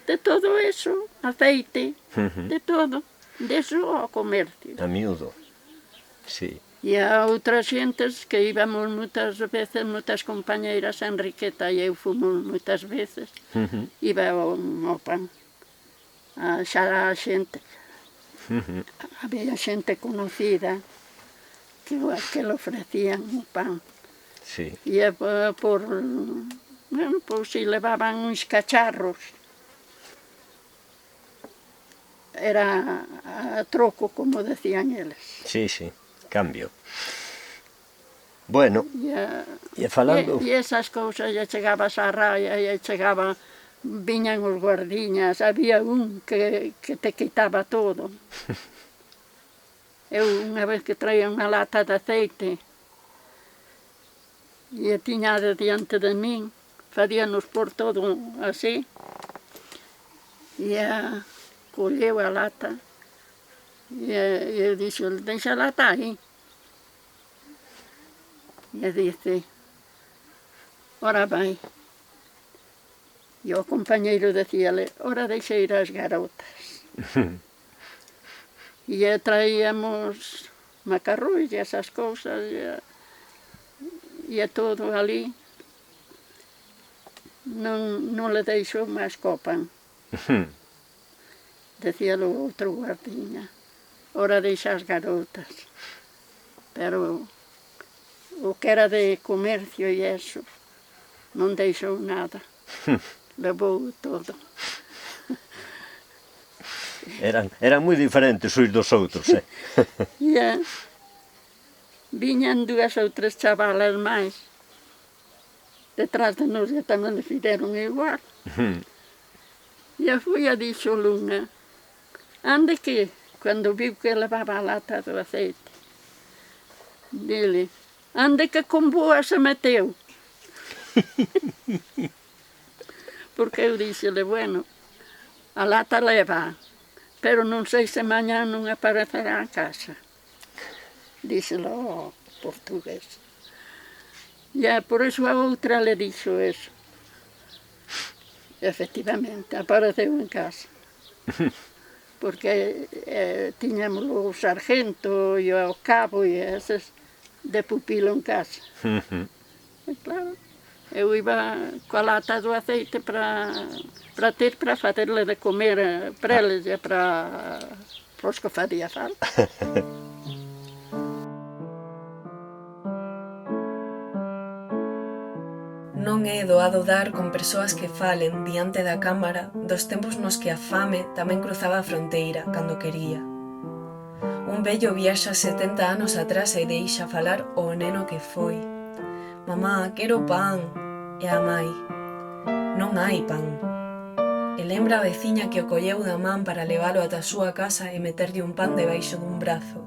de todo eso, aceite, de todo, de eso ao comercio. A miúdo, sí. E a outras xentes que íbamos moitas veces, moitas compañeiras a Enriqueta e eu fomos moitas veces, iba ao pan, xa a xente. Había xente conocida que le ofrecían o pan. Sí. E bueno, pois si levaban uns cacharros, era a troco, como decían eles. Sí, sí, cambio. Bueno, e falando... E esas cousas, e chegabas á raya, e chegaba, viñan os guardiñas, había un que te quitaba todo. Eu unha vez que traía unha lata de aceite, e a tiña diante de min, facíanos por todo así, e colleu a lata, e eu dixo, deixa a lata aí. E dice, ora vai. E o compañeiro decíale, ora deixa ir as garotas. E traíamos macarróns e esas cousas, e todo ali. Non le deixou máis copan. Decía o outro guardiña, ora deixa as garotas. Pero o que era de comercio e eso, non deixou nada. Levou todo. Eran moi diferentes uns dos outros, Viñan 2 ou 3 chavalas máis detrás de nós e tamén le fixeron igual. E foi a dixo Luna, ande que, cando viu que levaba a lata do aceite, dile, ande que con boa se meteu. Porque eu dixele, bueno, a lata leva, pero non sei se mañá non aparecerá a casa. Díxelo portugués. E por iso a outra le dixo eso. Efectivamente, apareceu en casa. Porque tiñamos o sargento e o cabo e eses de pupilo en casa. E claro, eu iba coa lata do aceite para facerle de comer para eles e para os que faría falta. Non é doado dar con persoas que falen diante da cámara dos tempos nos que a fame tamén cruzaba a fronteira cando quería. Un vello viaxa 70 anos atrás e deixa falar o neno que foi. Mamá, quero pan. E a mai, non hai pan. E lembra a veciña que o colleu da man para levalo ata a súa casa e meterlle un pan debaixo dun brazo.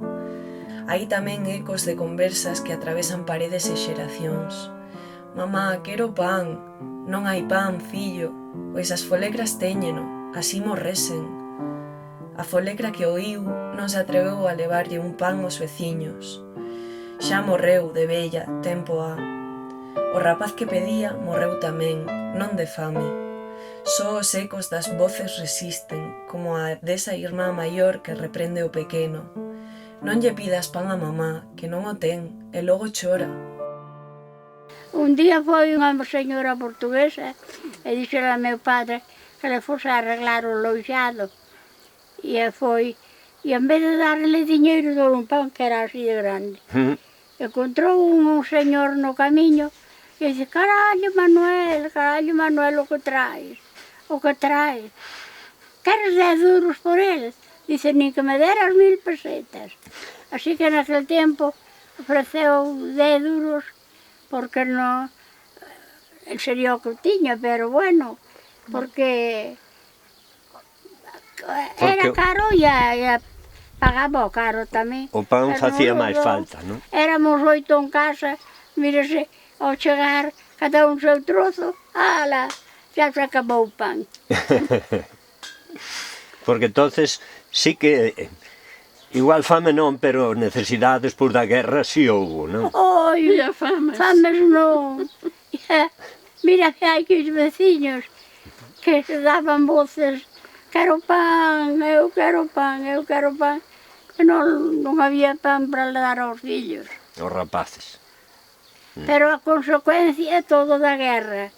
Hai tamén ecos de conversas que atravesan paredes e xeracións. Mamá, quero pan. Non hai pan, fillo, pois as folecras téñeno, así morresen. A folecra que oíu non se atreveu a levarlle un pan aos veciños. Xa morreu de vella, tempo ha. O rapaz que pedía morreu tamén, non de fame. Só os ecos das voces resisten, como a desa irmá maior que reprende o pequeno. Non lle pidas pan a mamá, que non o ten, e logo chora. Un día foi unha señora portuguesa e dixera a meu padre que le fose a arreglar o loixado. E foi, e en vez de darle diñeiro dou un pan que era así de grande. Encontrou un señor no camiño e dice, carallo Manuel, o que traes, o que traes. Queres 10 duros por el? Dice, nin que me deras 1000 pesetas. Así que naquele tempo ofreceu 10 duros porque non, el sería o que tiña, pero bueno, porque Era caro e pagaba o caro tamén. O pan facía máis falta, non? Éramos 8 en casa, mírese, ao chegar, cada un seu trozo, ala, xa se acabou o pan. Porque entonces sí que, igual fame non, pero necesidade despois da guerra sí houbo, non? Oi, fames non. Mira que hai que os veciños que se daban voces, quero pan, eu quero pan, eu quero pan. E non había pan para dar aos fillos. Os rapaces. Pero a consecuencia é todo da guerra.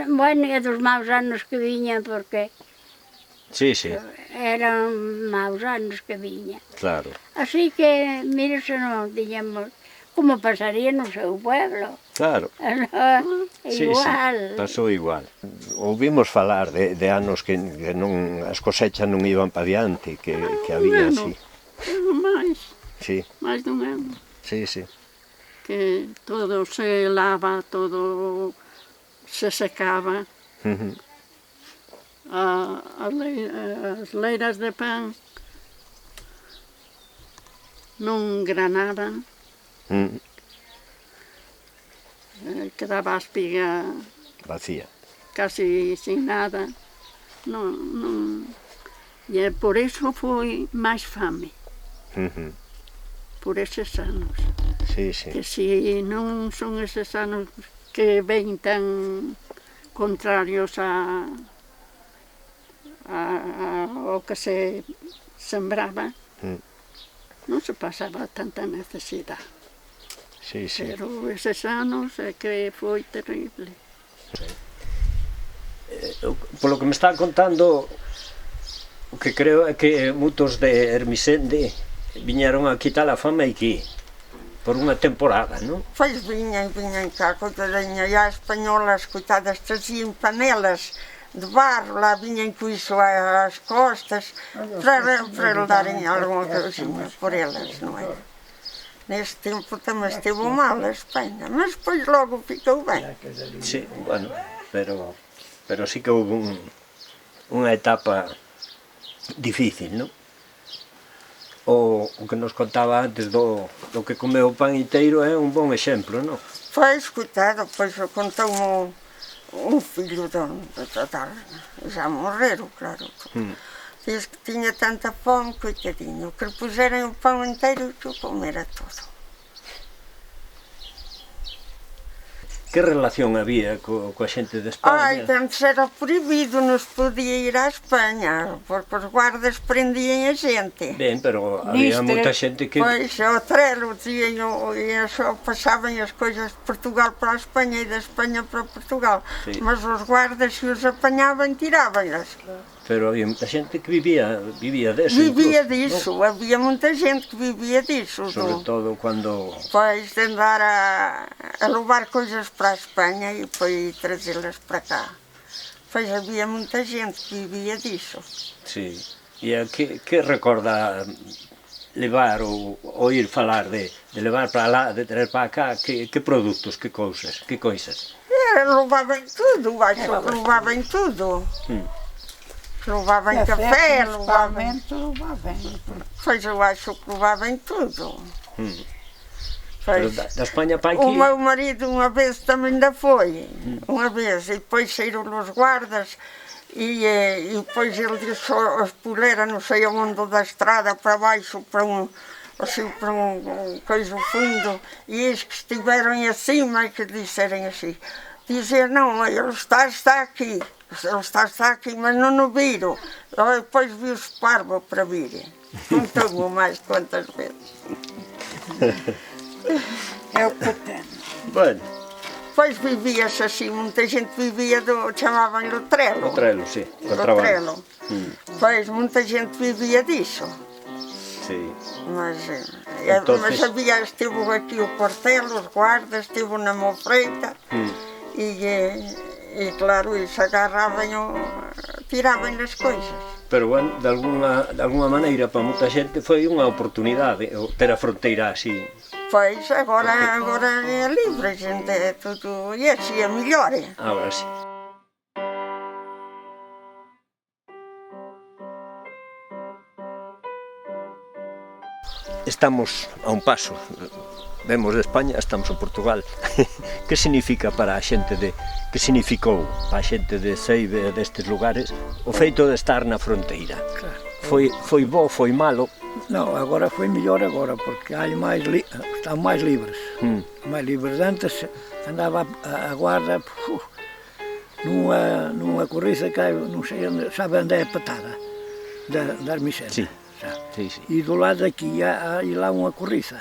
Bueno, e dos maus anos que viñan, porque Sí, sí, eran maus anos que viñan. claro. Así que, mire, se non tiñamos como pasaría no seu pueblo. Claro. Igual. Sí, pasou igual. Ouvimos falar de anos que non, as cosechas non iban para diante, que había así. Máis, Sí, máis dun ano. sí, sí. Que todo se lava, todo se secaba. As leiras de pan non granaban. Quedaba a espiga Vacía. casi sin nada. Non. E por iso foi máis fame, por eses anos. Sí, sí. Que se non son eses anos que ven tan contrarios ao que se sembraba, non se pasaba tanta necesidade. Sí, sí. Pero eses anos é que foi terrible. Polo que me está contando, o que creo é que moitos de Ermisende viñeron a quitar a fama aquí, por unha temporada, non? Pois viñan cá, coitadiña, e as españolas, coitadas, trazían panelas de barro, lá viñan co iso ás costas, para darem alguma cousinha por elas, non é? Neste tempo tamén esteve mal a Espanha, mas depois logo ficou ben. Sí, bueno, pero sí que houve unha etapa difícil, non? O que nos contaba antes do que comeu o pan inteiro é un bon exemplo, non? Pois, coitado, pois contou-me un filho já morreram, claro. Diz que tiña tanta fome, coitadinho, que lhe puseram o pão inteiro e que o comera todo. Que relación había coa xente de España? Ai, antes era proibido, non se podía ir a Espanha, porque os guardas prendían a xente. Ben, pero había moita xente que... Pois, o trelo, e só pasaban as coisas de Portugal para a Espanha e da Espanha para Portugal. Sí. Mas os guardas, se os apanhaban, tiravam-las. Pero había moita xente que vivía deso. Vivia disso, había moita gente que vivia disso. Sobre todo cando... Pois, de andar a levar coisas para a Espanha e depois trazê-las para cá. Pois havia muita gente que vivia disso. Sí. E que recorda levar ou oír falar de levar para lá, de traer para cá, que produtos, que cousas? Levavam tudo, acho que levavam tudo. Levavam café, levavam... Pois eu acho que levavam tudo. Da Espanha para aqui? O meu marido uma vez também ainda foi, uma vez, e depois saíram os guardas e depois ele disse a espoleira, não sei aonde, da estrada para baixo, para um coisa fundo, e eles que estiveram acima e que disseram assim, dizer não, ele está aqui. Ele está aqui, mas não o viram. Eu depois vi os parvos para virem. Contou-me mais quantas vezes. É o que tem. Bueno. Pois vivia-se assim, muita gente vivia chamavam-lhe o trelo. O trelo, sim. O trelo. Pois muita gente vivia disso. Sim. Mas havia, esteve aqui o quartel, os guardas, esteve na Mofreita. E claro, isso agarravam, tiravam as coisas. Pero bueno, de alguma maneira para moita xente foi unha oportunidade ter a fronteira así. Pois, agora é livre, a gente é tudo, e assim é melhor. Agora sí. estamos a un paso. Vemos de España, estamos en Portugal. Que significa para a xente que significou para a xente de Ceibe destes lugares o feito de estar na fronteira? Foi bo, foi malo? Non, agora foi mellor agora, porque hai están máis libres. Mais libres. Antes andaba a guarda nunha corriza que non sei onde, sabe onde é a patada das miseras. Sí. E do lado aquí hai lá unha corriza.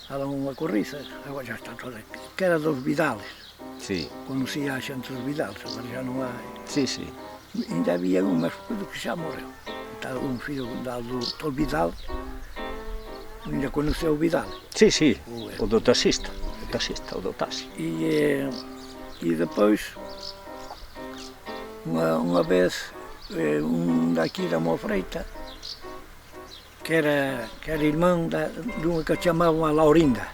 Há lá unha corriza, agora já está toda, que era dos Vidales. Sí. Conocía a xente dos Vidales, agora já non hai. Sí, sí. Ainda había un, mas que xa morreu. Está un filho do Vidal, ainda conheceu o Vidal. Sí, sí, o do taxista, o do taxi. E depois, unha vez, un daqui da Mofreita, que era irmão de uma que chamavam a Laurinda.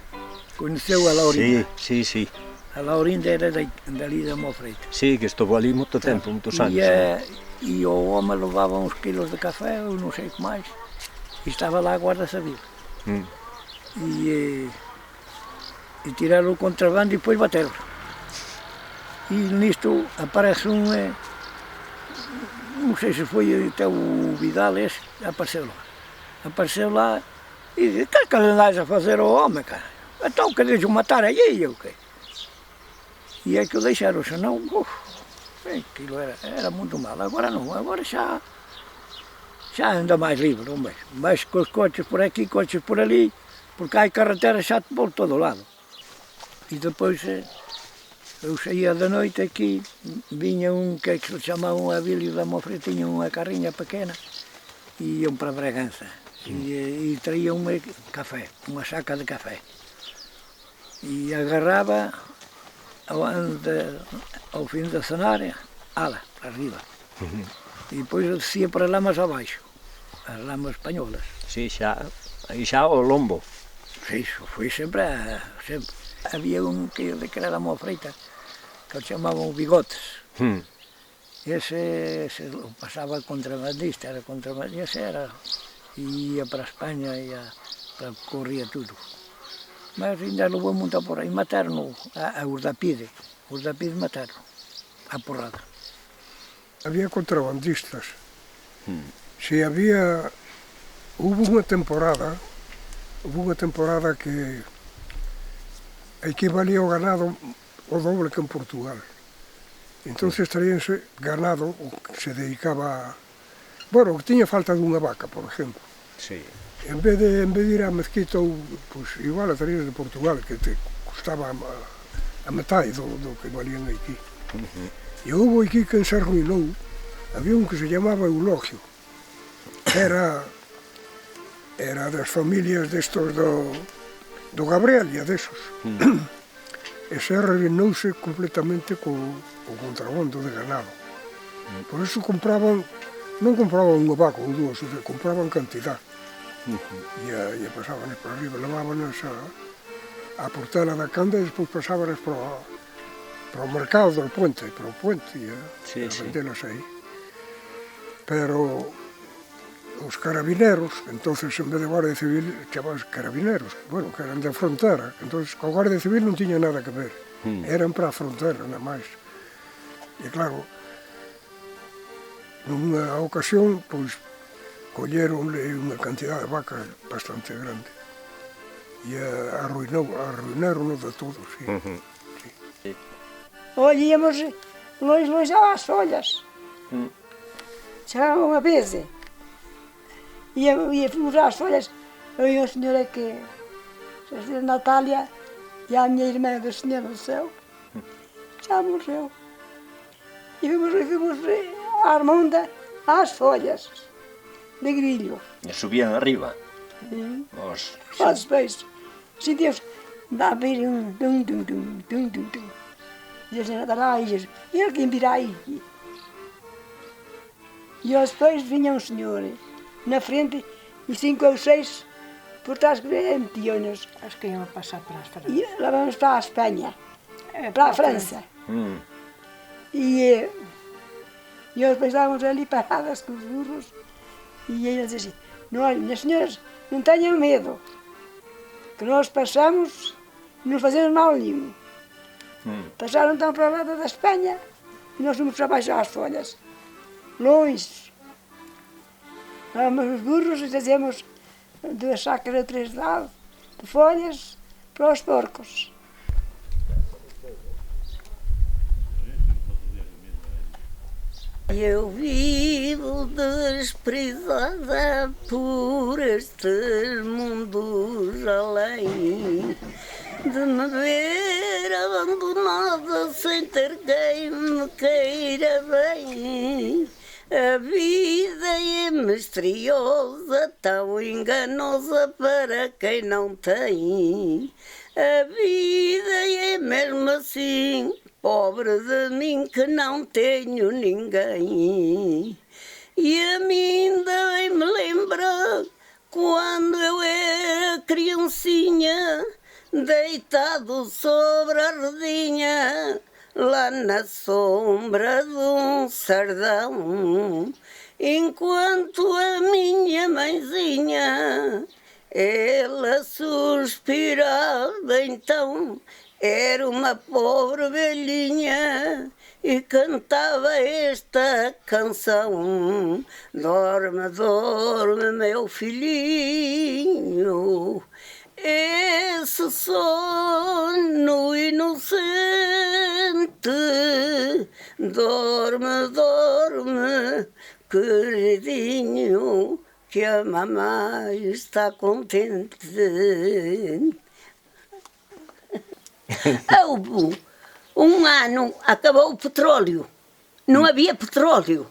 Conheceu a Laurinda? Sí. A Laurinda era dali da Mofreita. Sí, que estuvo ali moito tempo, moitos anos. E o homem levava uns quilos de café, ou não sei o que mais, e estava lá a guarda civil. E tiraram o contrabando e depois bateram. E nisto aparece não sei se foi até o Vidal esse, apareceu lá e disse: "Que andas a fazer ao homem, cara? Então queres o matar aí ou o quê?" E é que o deixaram, senão, aquilo era muito mal. Agora não, agora já anda mais livre, homem. Mais com os coches por aqui, coches por ali, porque há carreteras já por todo lado. E depois eu saía da noite aqui, vinha que se chamavam Abílio da Mofreita, tinha uma carrinha pequena, e iam para Bragança. E traíam café, uma saca de café. E agarrava ao fim da cenária, para arriba. E depois descia para lamas abaixo, as lamas espanholas. Sí, aí xa o lombo. Sí, foi sempre. Havia um que era da Mofreita, que o chamavam Bigotes. Ese pasaba contrabandista, ia para a Espanha, corria tudo. Mas ainda levou muito por aí, mataram a Urdapide mataram, a porrada. Había contrabandistas. Si hubo unha temporada que equivalía o ganado o doble que en Portugal. Entonces traíanse ganado que se dedicaba que tiña falta dunha vaca, por exemplo. Sí. En vez de ir a mezquita, pues igual a traías de Portugal, que te costaba a metade do que valían aquí. E houve aquí que se arruinou, había un que se chamaba Eulogio, era das familias destos do Gabriel, desos. E se arruinouse completamente co contrabando de ganado. Por eso non compraban unha vaca ou dúas, compraban cantidad. E pasaban por arriba, levábanas a Portela da Canda e despois pasaban para o mercado do puente, para o puente e a vendelas aí. Pero os carabineros, entonces en vez de Guardia Civil chamaban carabineros, que eran da frontera, entonces coa Guardia Civil non tiña nada que ver, eran para a frontera nada máis. E claro, nunha ocasión, pois, colleronle unha cantidad de vacas bastante grande e arruinaron de todo, sí. Íamos longe ás folhas. Chegaba unha vez e fomos ás folhas, eu e a senhora que a senhora Natália e a minha irmã do Senhor do Céu já morreu. E fomos à Armonda às folhas de grillo. E subían arriba. Os peixes. Se Deus dá a ver tum. E a senhora lá e alguém virá aí. E aos peixes vinha um senhor na frente e 5 ou 6 por trás que metiam-nos. Acho que iam passar para a França. E lá vamos para a Espanha, para a França. E nós estávamos ali paradas com os burros e eles diziam: Non, minhas senhoras, non teñan medo, que nós pasamos, non facemos mal nenhum. Pasaron tão para o lado da Espanha e nós fomos para baixo às folhas, longe. Dávamos os burros e fazíamos 2 sacas ou 3 de folhas para os porcos. Eu vivo desprezada por estes mundos além de me ver abandonada sem ter quem me queira bem. A vida é misteriosa, tão enganosa para quem não tem. A vida é mesmo assim, pobre de mim que não tenho ninguém. E a mim ainda bem me lembra quando eu era criancinha, deitado sobre a redinha, lá na sombra de um sardão, enquanto a minha mãezinha, ela suspirava então. Era uma pobre velhinha e cantava esta canção: dorme, dorme, meu filhinho, esse sono inocente. Dorme, dorme, queridinho, que a mamãe está contente. Houve um ano, acabou o petróleo, não havia petróleo.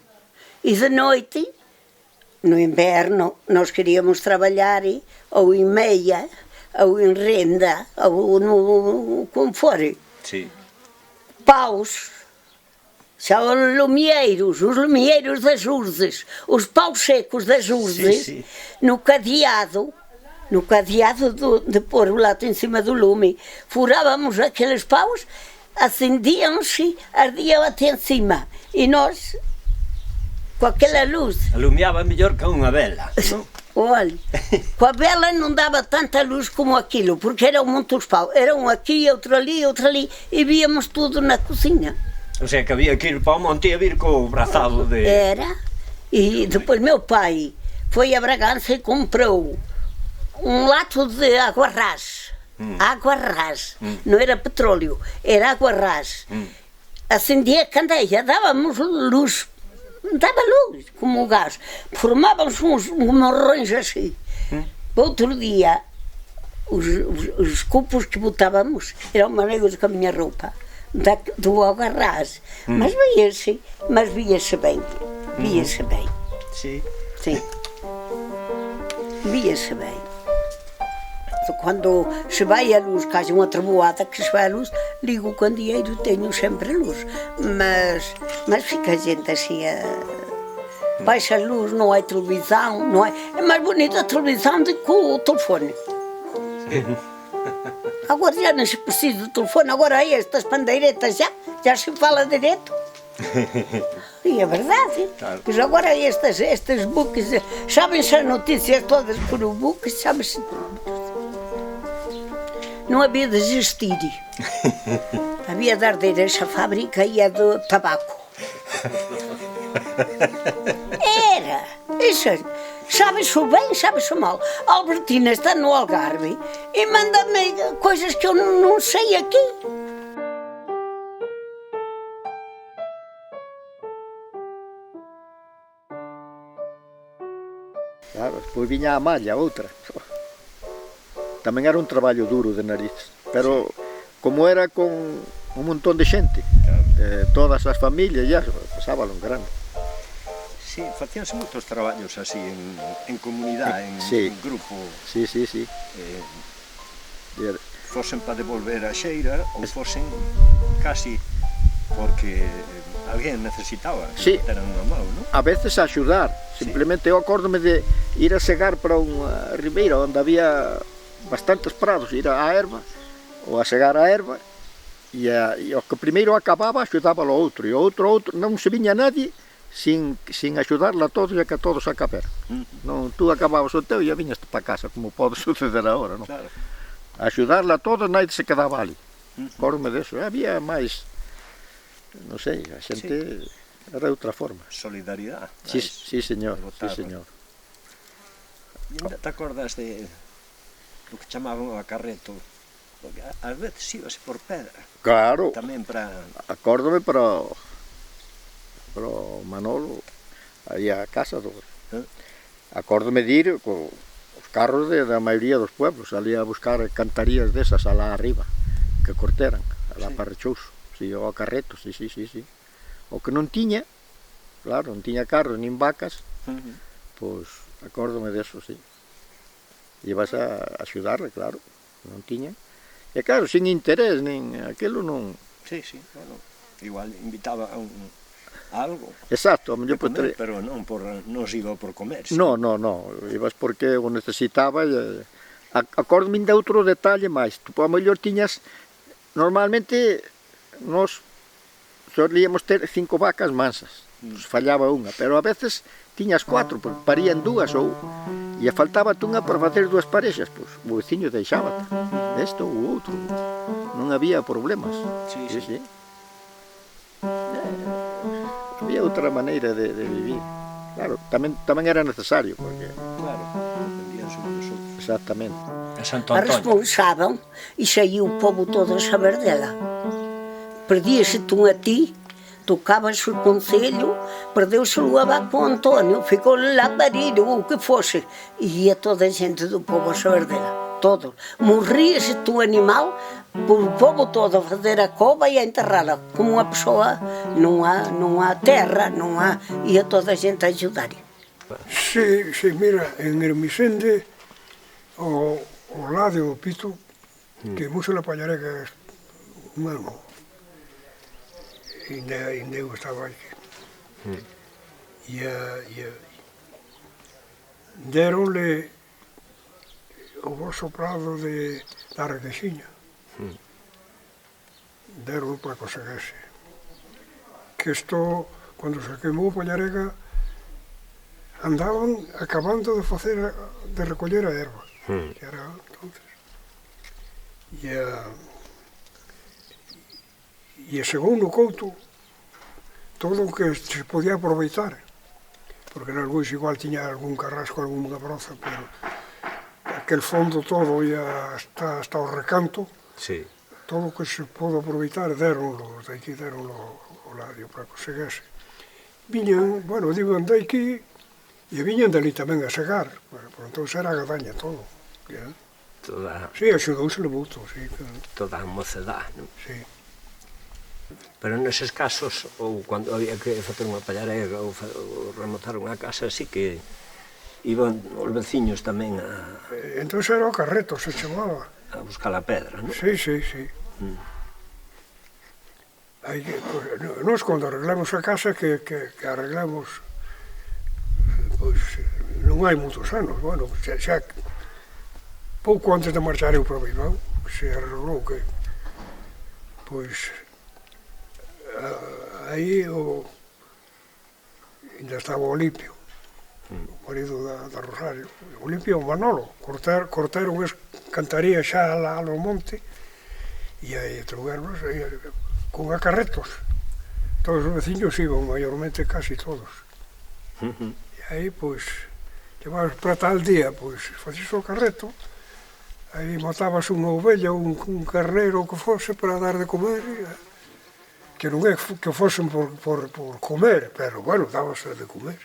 E de noite, no inverno, nós queríamos trabalhar ou em meia, ou em renda, ou no como for. Sim. Paus, são os lumieiros das urzes, os paus secos das urzes, sim, sim. No cadeado de pôr o lato em cima do lume, furávamos aqueles paus, acendiam-se, ardiam até em cima, e nós, com aquela luz... Alumiava melhor que uma vela, não? Olha, com a vela não dava tanta luz como aquilo, porque eram muitos paus, era um aqui, outro ali, e víamos tudo na cozinha. Ou seja, que havia que ir para o monte e a vir com o braçado de... Era, e depois meu pai foi a Bragança e comprou um lato de água ras, não era petróleo, era água ras. Acendia a candeia, dávamos luz, como o gás, formávamos uns morrões assim. Outro dia, os copos que botávamos eram maneiros com a minha roupa, do água ras, mas via-se bem, Sim. Sim, via-se bem. Quando se vai a luz, que haja uma trovoada que se vai a luz, ligo o candeeiro, tenho sempre a luz. Mas fica a gente assim, baixa a luz, não há televisão, não é? É mais bonita a televisão do que o telefone. Agora já não se precisa do telefone, agora estas pandeiretas já se fala direto. E é verdade, claro. Pois agora estes buques, sabem-se as notícias todas por o buque, sabem-se tudo. Não havia de desistir. Havia de arder essa fábrica e a do tabaco. Era. Isso, sabe-se o bem, sabe-se o mal. A Albertina está no Algarve e manda-me coisas que eu não sei aqui. Claro, depois vinha a malha, outra. Tamén era un traballo duro de nariz, pero como era con un montón de xente, todas as familias, ya pasábalo en grande. Sí, facíanse moitos traballos así en comunidade, en grupo. Sí. Fosen para devolver a xeira ou fosen casi porque alguén necesitaba que teran unha mão, non? A veces a axudar, simplemente eu acórdome de ir a segar para unha ribeira onde había bastantes prados, ir á erva ou a segar a erva e o que primeiro acababa axudaba ao outro e o outro non se viña nadie sin axudarla a todos e que a todos acabaran. Non, tú acababas o teu e viñas para casa, como pode suceder agora, non? Claro. Axudarla a todos, nadie se quedaba ali. Acórdome deso. Había máis, non sei, a xente era de outra forma. Solidaridade. Sí, señor, sí, señor. E ainda te acordas de lo que chamaban o acarreto? Porque ás veces íbase por pedra. Claro. Tamén para... Acórdome para o Manolo, aí a casa do... Acórdome de ir os carros da maioría dos pueblos, ali a buscar cantarías desas alá arriba, que corteran, alá para Rechouso. Si, o acarreto, sí. O que non tiña, claro, non tiña carros nin vacas, pois acórdome deso, sí. Ibas a axudarle, claro, non tiña. E claro, sin interés, nin aquilo non... Sí, bueno, igual invitaba a algo. Exacto, a mellor comer, pero non se iba por comer. No, ibas porque o necesitaba. Acórdome de outro detalle máis, tú a mellor tiñas, normalmente, nós solíamos ter 5 vacas mansas, fallaba unha, pero a veces tiñas 4, porque parían 2 ou e faltaba unha para facer 2 parexas, pois o veciño deixábate, isto ou outro, non había problemas. Sí. Había outra maneira de vivir. Claro, tamén era necesario, porque... Claro, dependían sobre os outros. Exactamente. A responsaban e saiu o povo todo a saber dela. Perdíase tú a ti, tocabas o concello, perdeu-se o abaco Antonio, ficou lá marido, o que fose, e ia toda a xente do povo a saber dela, todos. Morríase tu animal, por o povo todo a fazer a cova e a enterrala, como unha persoa non há terra, non há, ia toda a xente a ajudar. Sí, mira, en Hermisende, o lado do Pito, que mucho la Pallarega, bueno, ainda eu estaba aquí. Deronle o vosso prado da Requexiña. Deronle para conseguirse. Que isto, cando se quemou Pallarega, andaban acabando de recoller a erva. Que era entonces. E según o couto, todo o que se podía aproveitar, porque en algúns igual tiña algún carrasco, algunha broza, pero aquel fondo todo ia hasta o recanto, todo o que se pode aproveitar deronlo, daqui deronlo o ladio para conseguirse. Viñan, bueno, digo, andei aquí, e viñan dali tamén a segar, por entón era a gadaña todo. Sí, axudousele moito, sí. Toda a mocedade, non? Sí. Pero neses casos, ou cando había que facer unha pallarega ou remontar unha casa, así que iban os veciños tamén a... Entón era o carreto, se chamaba. A buscar a pedra, non? Sí. Nós, cando arreglamos a casa, que arreglamos, pois, non hai moitos anos, bueno, xa pouco antes de marchar eu para Bilbao, se arreglou que, pois, aí ainda estaba o Olimpio, o marido da Rosario, o Olimpio, o Manolo, cortaron cantaría xa lá no monte, e aí trouguernos con acarretos. Todos os veciños iban, maiormente casi todos. E aí, pois, llevabas para tal día, pois, facías o carreto, aí matabas unha ovella, un carneiro, o que fose, para dar de comer, que non é que fosen por comer, pero, bueno, dábase de comer.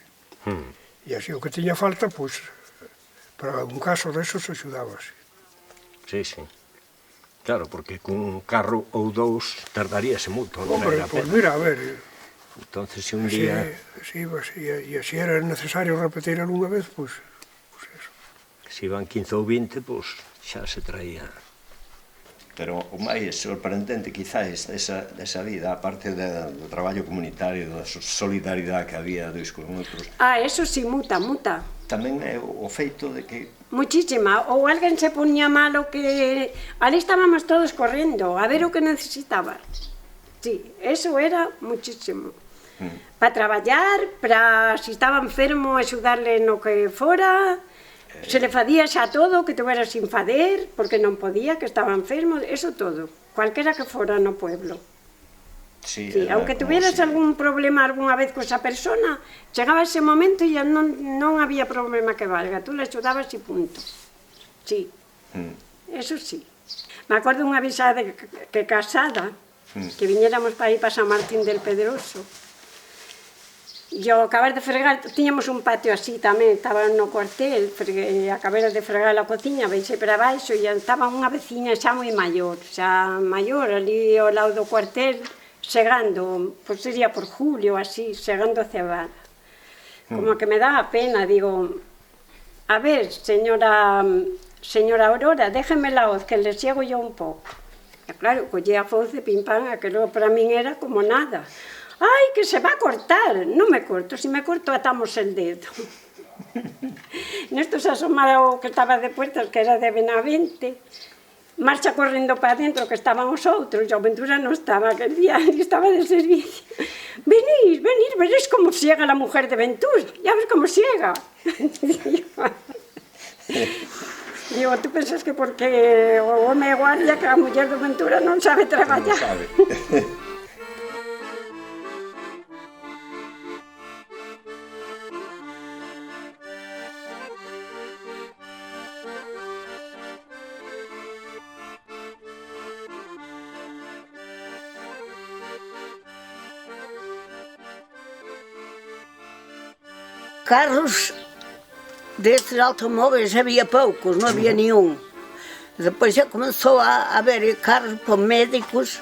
E así, o que tiña falta, pois, para un caso desos axudábase. Sí. Claro, porque con un carro ou dous tardaríase moito. Hombre, pois mira, a ver... Entonces, se un día... Sí, e se era necesario repetir algunha vez, pois eso. Se iban 15 ou 20, pois xa se traía. Pero o máis sorprendente, quizás, desa vida, aparte do traballo comunitario, da solidaridade que había dois con outros... Eso sí, muta. Tamén é o feito de que... Muchísima. Ou alguén se ponía malo que... Ali estábamos todos correndo a ver o que necesitaba. Sí, eso era muchísimo. para traballar, para se estaba enfermo axudarle no que fora, se le facía xa todo que tuvera sin fader, porque non podía, que estaba enfermo, eso todo, cualquera que fora no pueblo. Sí, Aunque tuvieras algún problema algunha vez con esa persona, chegaba ese momento e non había problema que valga, tú le axudabas e punto. Sí, eso sí. Me acordo unha vez que casada, que viñéramos para ir para San Martín del Pedroso, e ao acabar de fregar, tiñamos un patio así tamén, estaba no cuartel, acabei de fregar a cociña, veixei para baixo e estaba unha veciña xa moi maior, ali ao lado do cuartel, segando, pois sería por julio, así, segando cebada. Como que me daba pena, digo, a ver, señora Aurora, déjeme la hoz, que le siego yo un pouco. E claro, collía a foz de pim pam, aquilo para min era como nada. Ai, que se va a cortar. Non me corto, si me corto atamos el dedo. Nesto se asomara o que estaba de puertas, que era de Benavente, marcha correndo para dentro, que estaban os outros, e o Ventura non estaba, aquel día estaba de servicio. Venís, veréis como ciega la mujer de Ventura, ya ves como ciega. Digo, tú pensas que porque o home é guardia que a muller do Ventura non sabe traballar. Non sabe. Carros destes automóveis había poucos, non había nenhum. Depois xa comezou a haber carros para médicos,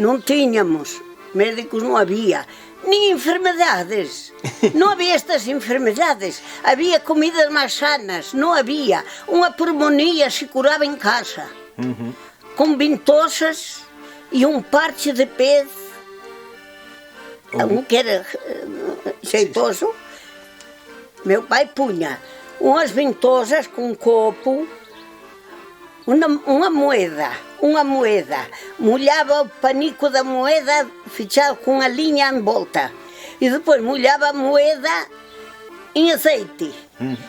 non tiñamos, médicos non había, nin enfermedades, non había estas enfermedades, había comidas máis sanas, non había, unha pulmonía se curaba en casa, con ventosas e un parche de pez, un que era xeitoso. Meu pai puña unhas ventosas con copo, unha moeda, mollaba o panico da moeda fechado con a liña en volta e depois mollaba a moeda en aceite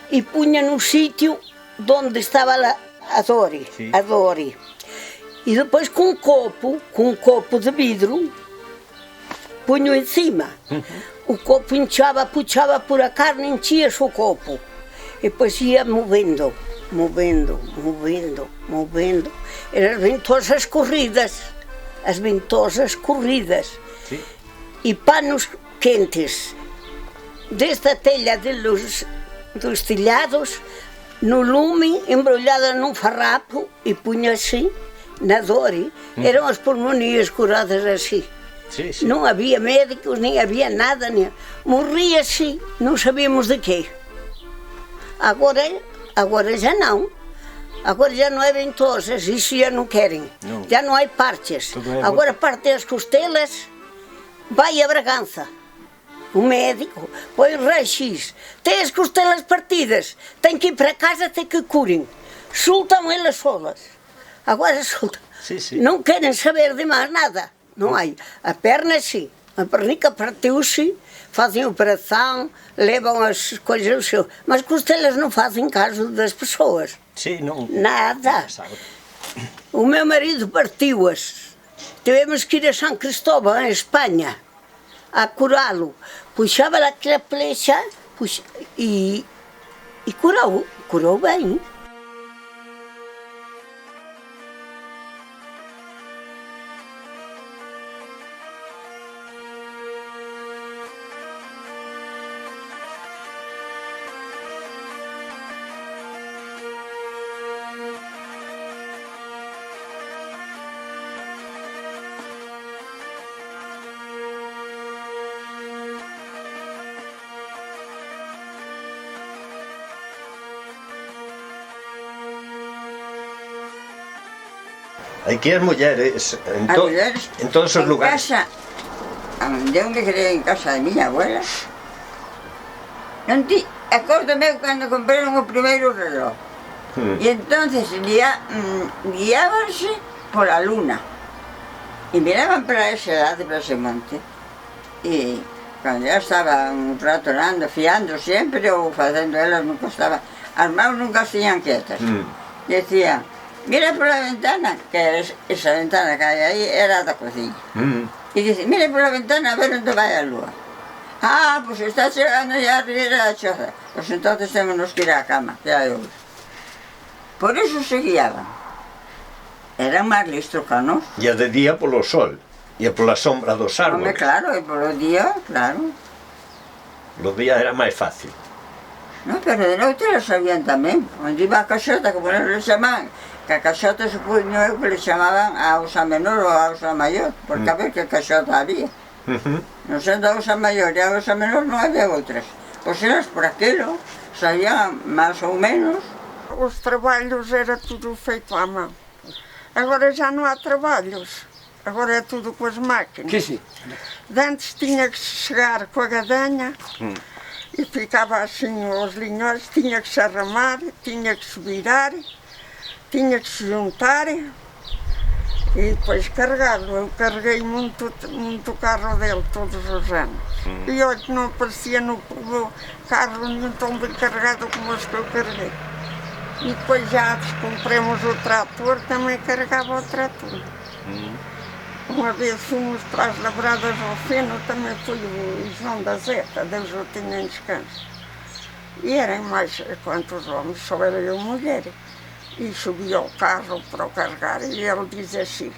e puña no sitio onde estaba a dori, e depois con un copo de vidro puño encima. O copo inchaba, puxaba por a carne, enchíase o copo. E depois ia movendo. Eran as ventosas corridas. E panos quentes. Desta telha dos telhados, no lume, embrulhada num farrapo, e punha assim, na dori. Eram as pulmonias curadas assim. Non había médicos, nem había nada, morria-se, non sabíamos de quê. Agora já não. Agora já não é ventosas, isso já não querem. Já não há partes. Agora partem as costelas, vai a Bragança. O médico põe raio-x, tem as costelas partidas, tem que ir para casa até que curem. Soltam elas solas. Agora soltam. Não querem saber de mais nada. Não há. A perna sim, a pernica partiu-se, fazem operação, levam as coisas ao seu. Mas costelas não fazem caso das pessoas. Nada. O meu marido partiu-as. Tivemos que ir a São Cristóbal, em Espanha, a curá-lo. Puxava-lhe aquela flecha e curou bem. Aquí as mulleres, en todos os lugares. En casa, de onde quería en casa de miña abuela, acórdome cando compraron o primeiro reloj. E entonces guiábanse pola luna. E miraban para ese lado, para ese monte. E Cando ya estaba un rato orando, fiando sempre ou facendo elas nunca estaba, as mãos nunca estiñan quietas. Decía, mira pola ventana, que esa ventana que hai aí era da cociña. E dice, mire pola ventana a ver onde vai a lúa. Ah, pois está chegando ya a riera da choza. Pois entonces temos que ir á cama, que hai hoxe. Por eso se guiaban. Eran máis listos que nós. E de día polo sol, e pola sombra dos árboles. Home, claro, e polo día, claro. Los días era máis fácil. No, pero de noite elas sabían tamén. Onde iba a caixota, como non le chamaban, que a caixota se puño eu que le chamaban a osa menor ou a osa maior, porque a ver que caixota había. Non sendo a osa maior e a osa menor non había outras. Pois elas por aquilo sabían máis ou menos. Os traballos era tudo feito à mão. Agora já não há trabalhos. Agora é tudo com as máquinas. Que sim? De antes tinha que chegar com a gadanha e ficava assim os linhões, tinha que se arramar, tinha que se virar, tinha que se juntar e depois carregá-lo. Eu carreguei muito carro dele todos os anos. E olha que não aparecia no carro nenhum tão bem carregado como os que eu carreguei. E depois já compramos o trator, também carregava o trator. Uma vez fomos para as labradas ao Feno, também foi o João da Zeta, Deus o tenha em descanso. E eram mais quantos homens, só era eu mulher. E subi ao carro para o carregar e ele diz assim,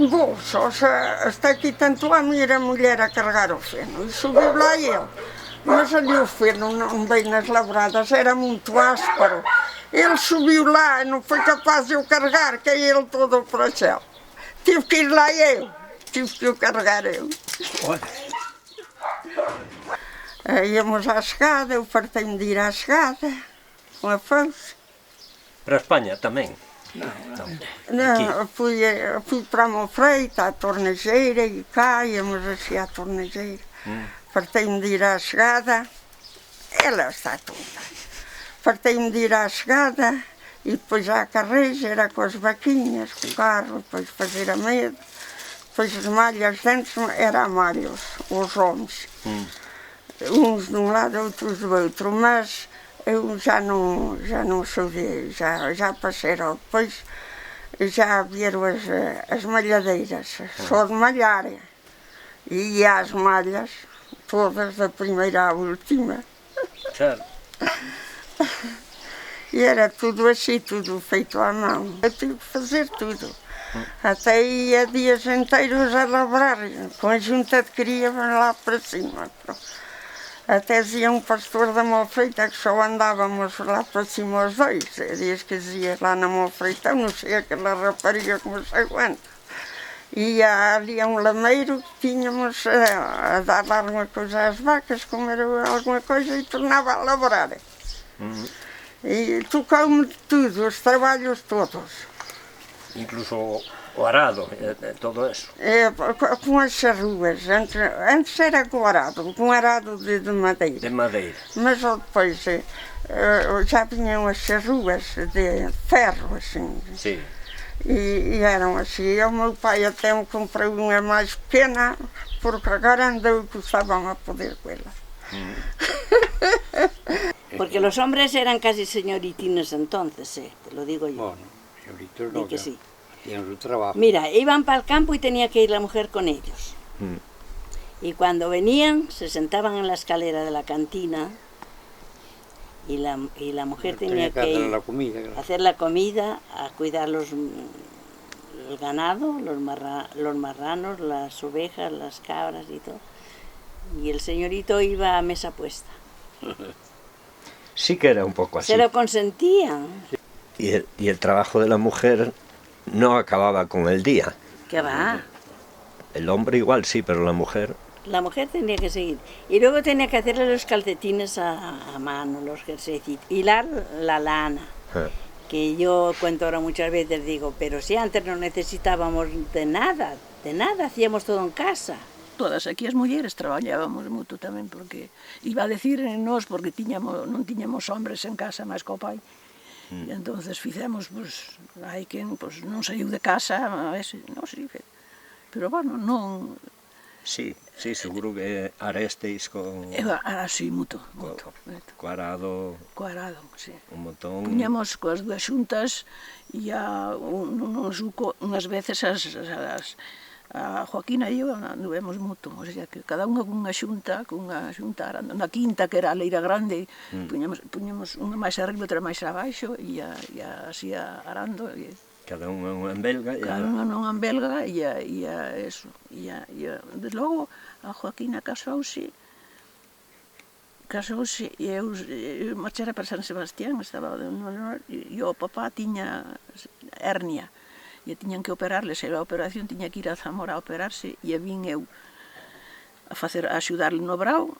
bom, só está aqui tanto homem e a mulher a carregar o Feno. E subiu lá ele. Mas ali o Feno, bem nas labradas, era muito áspero. Ele subiu lá e não foi capaz de eu carregar, caiu ele todo para o céu. Tive que ir lá eu, tive que o carregar eu. Íamos à chegada, eu fartei-me de ir à chegada, com a foice. Para a Espanha também? Não, fui para a Monfreita, à Tornejeira, e cá íamos assim à Tornejeira. Fartei-me de ir à chegada, ela está toda. Fartei-me de ir à chegada e depois à carreja, era com as vaquinhas, com o carro, depois fazer a mesa. Depois as malhas dentro, era a malha, os homens. Uns de um lado, outros do outro, mas eu já não sou já passei. Depois já vieram as malhadeiras, só de malhar. E ia às malhas, todas da primeira à última. Certo. E era tudo assim, tudo feito à mão. Eu tive que fazer tudo. Até ia dias inteiros a labrar, com a junta de cria lá para cima. Até dizia um pastor da Monfreita que só andávamos lá para cima os dois. Dias que dizia lá na Monfreita, eu não sei aquela rapariga como se aguenta. E ali a um lameiro que tínhamos a dar alguma coisa às vacas, comer alguma coisa e tornava a labrar. E tocou-me de tudo, os trabalhos todos. Incluso o arado, todo isso? Com as charruas, antes era com o arado de madeira. De madeira. Mas depois já vinham as charruas de ferro, assim. Sim. E eram assim. O meu pai até me comprou uma mais pequena, porque agora andou que estavam a poder com ela. Porque los hombres eran casi señoritinos entonces, te lo digo yo. Bueno, señoritos no, que sí. Hacían su trabajo. Mira, iban para el campo y tenía que ir la mujer con ellos. Y cuando venían, se sentaban en la escalera de la cantina y la mujer tenía que ir a hacer la comida, a cuidar el ganado, los marranos, las ovejas, las cabras y todo. Y el señorito iba a mesa puesta. Sí que era un poco así. Se lo consentían. Y el trabajo de la mujer no acababa con el día. ¿Qué va? El hombre igual sí, pero la mujer... La mujer tenía que seguir. Y luego tenía que hacerle los calcetines a mano, los jerseycitos. Hilar la lana. Que yo cuento ahora muchas veces, digo, pero si antes no necesitábamos de nada, hacíamos todo en casa. Todas aquí as mulleres traballábamos moito tamén, porque iba a decir en nós, porque non tiñamos hombres en casa máis co pai. E entonces fizemos, pues, hai quen non saiu de casa, a veces, non sei, pero bueno, non... Sí, seguro que aresteis con... Sí, moito. Co arado... Co arado, sí. Un montón... Puñamos coas dúas xuntas e unhas veces a Joaquina e eu anduvemos moito, o sea, que cada unha cunha xunta arando. Na quinta, que era a leira grande, puñamos unha máis arriba, outra máis abaixo, e así arando. Cada unha en belga. Cada unha en belga, e eso. E desde logo, a Joaquina casouse, e eu marchara para San Sebastián, e o papá tiña hernia, e tiñan que operarles, e a operación tiña que ir a Zamora a operarse, e vin eu a axudarle no brao,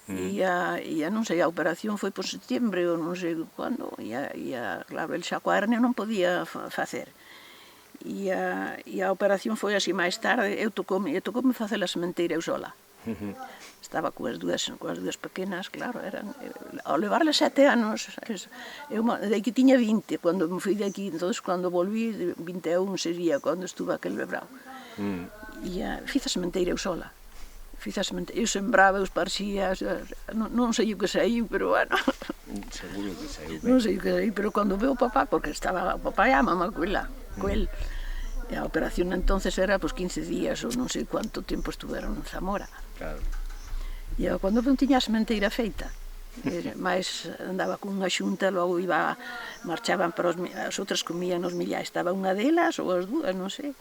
e non sei, a operación foi por setembro, ou non sei cando, e claro, el xa coa hernia non podía facer. E a operación foi así máis tarde, tocoume facer a sementeira eu sola. Estaba coas dúas pequenas, claro, ao levarle 7 anos, eu que tiña 20, cando me fui de aquí, entón, cando volví, 21 sería, cando estuve aquel brao. E fiz a sementeira eu sola. Eu sembraba, eu esparxía, non sei o que saiu, pero bueno. Seguro que saiu ben. Non sei o que saiu, pero cando veo o papá, porque estaba o papá e a mamá coel, e a operación entonces era 15 días, ou non sei cuánto tempo estuveron en Zamora. Claro. E cando non tiña a sementeira feita, máis andaba con unha xunta, logo marchaban para as outras comían nos millais, estaba unha delas, ou as dúas, non sei,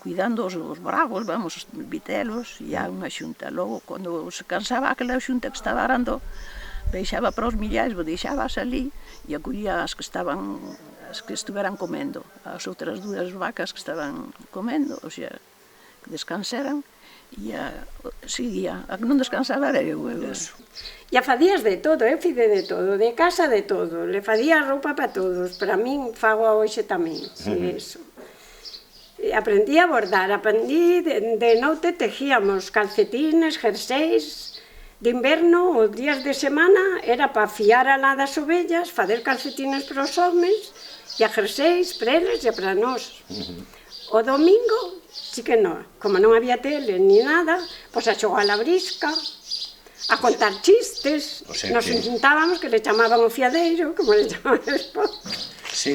cuidando os bravos, os vitelos, e a unha xunta. Logo, cando se cansaba aquela xunta que estaba arando, deixaba para os millais, deixabas ali, e acollía as que estuveran comendo, as outras dúas vacas que estaban comendo, o sea, que descansaran, e seguía. A que non descansaba era eu. E facías de todo, eu fiz de todo, de casa de todo, le facía roupa para todos, para min fago a hoxe tamén, eso. Aprendí a bordar, de noite tejíamos calcetines, jerseis, de inverno, os días de semana, era para fiar a lá das ovellas, fazer calcetines para os homens, e a jerseis para eles e para nós. O domingo, sí que non, como non había tele ni nada, pois a xogar a brisca, a contar chistes, nos juntábamos, que le chamaban o fiadeiro, como le chamaban despois,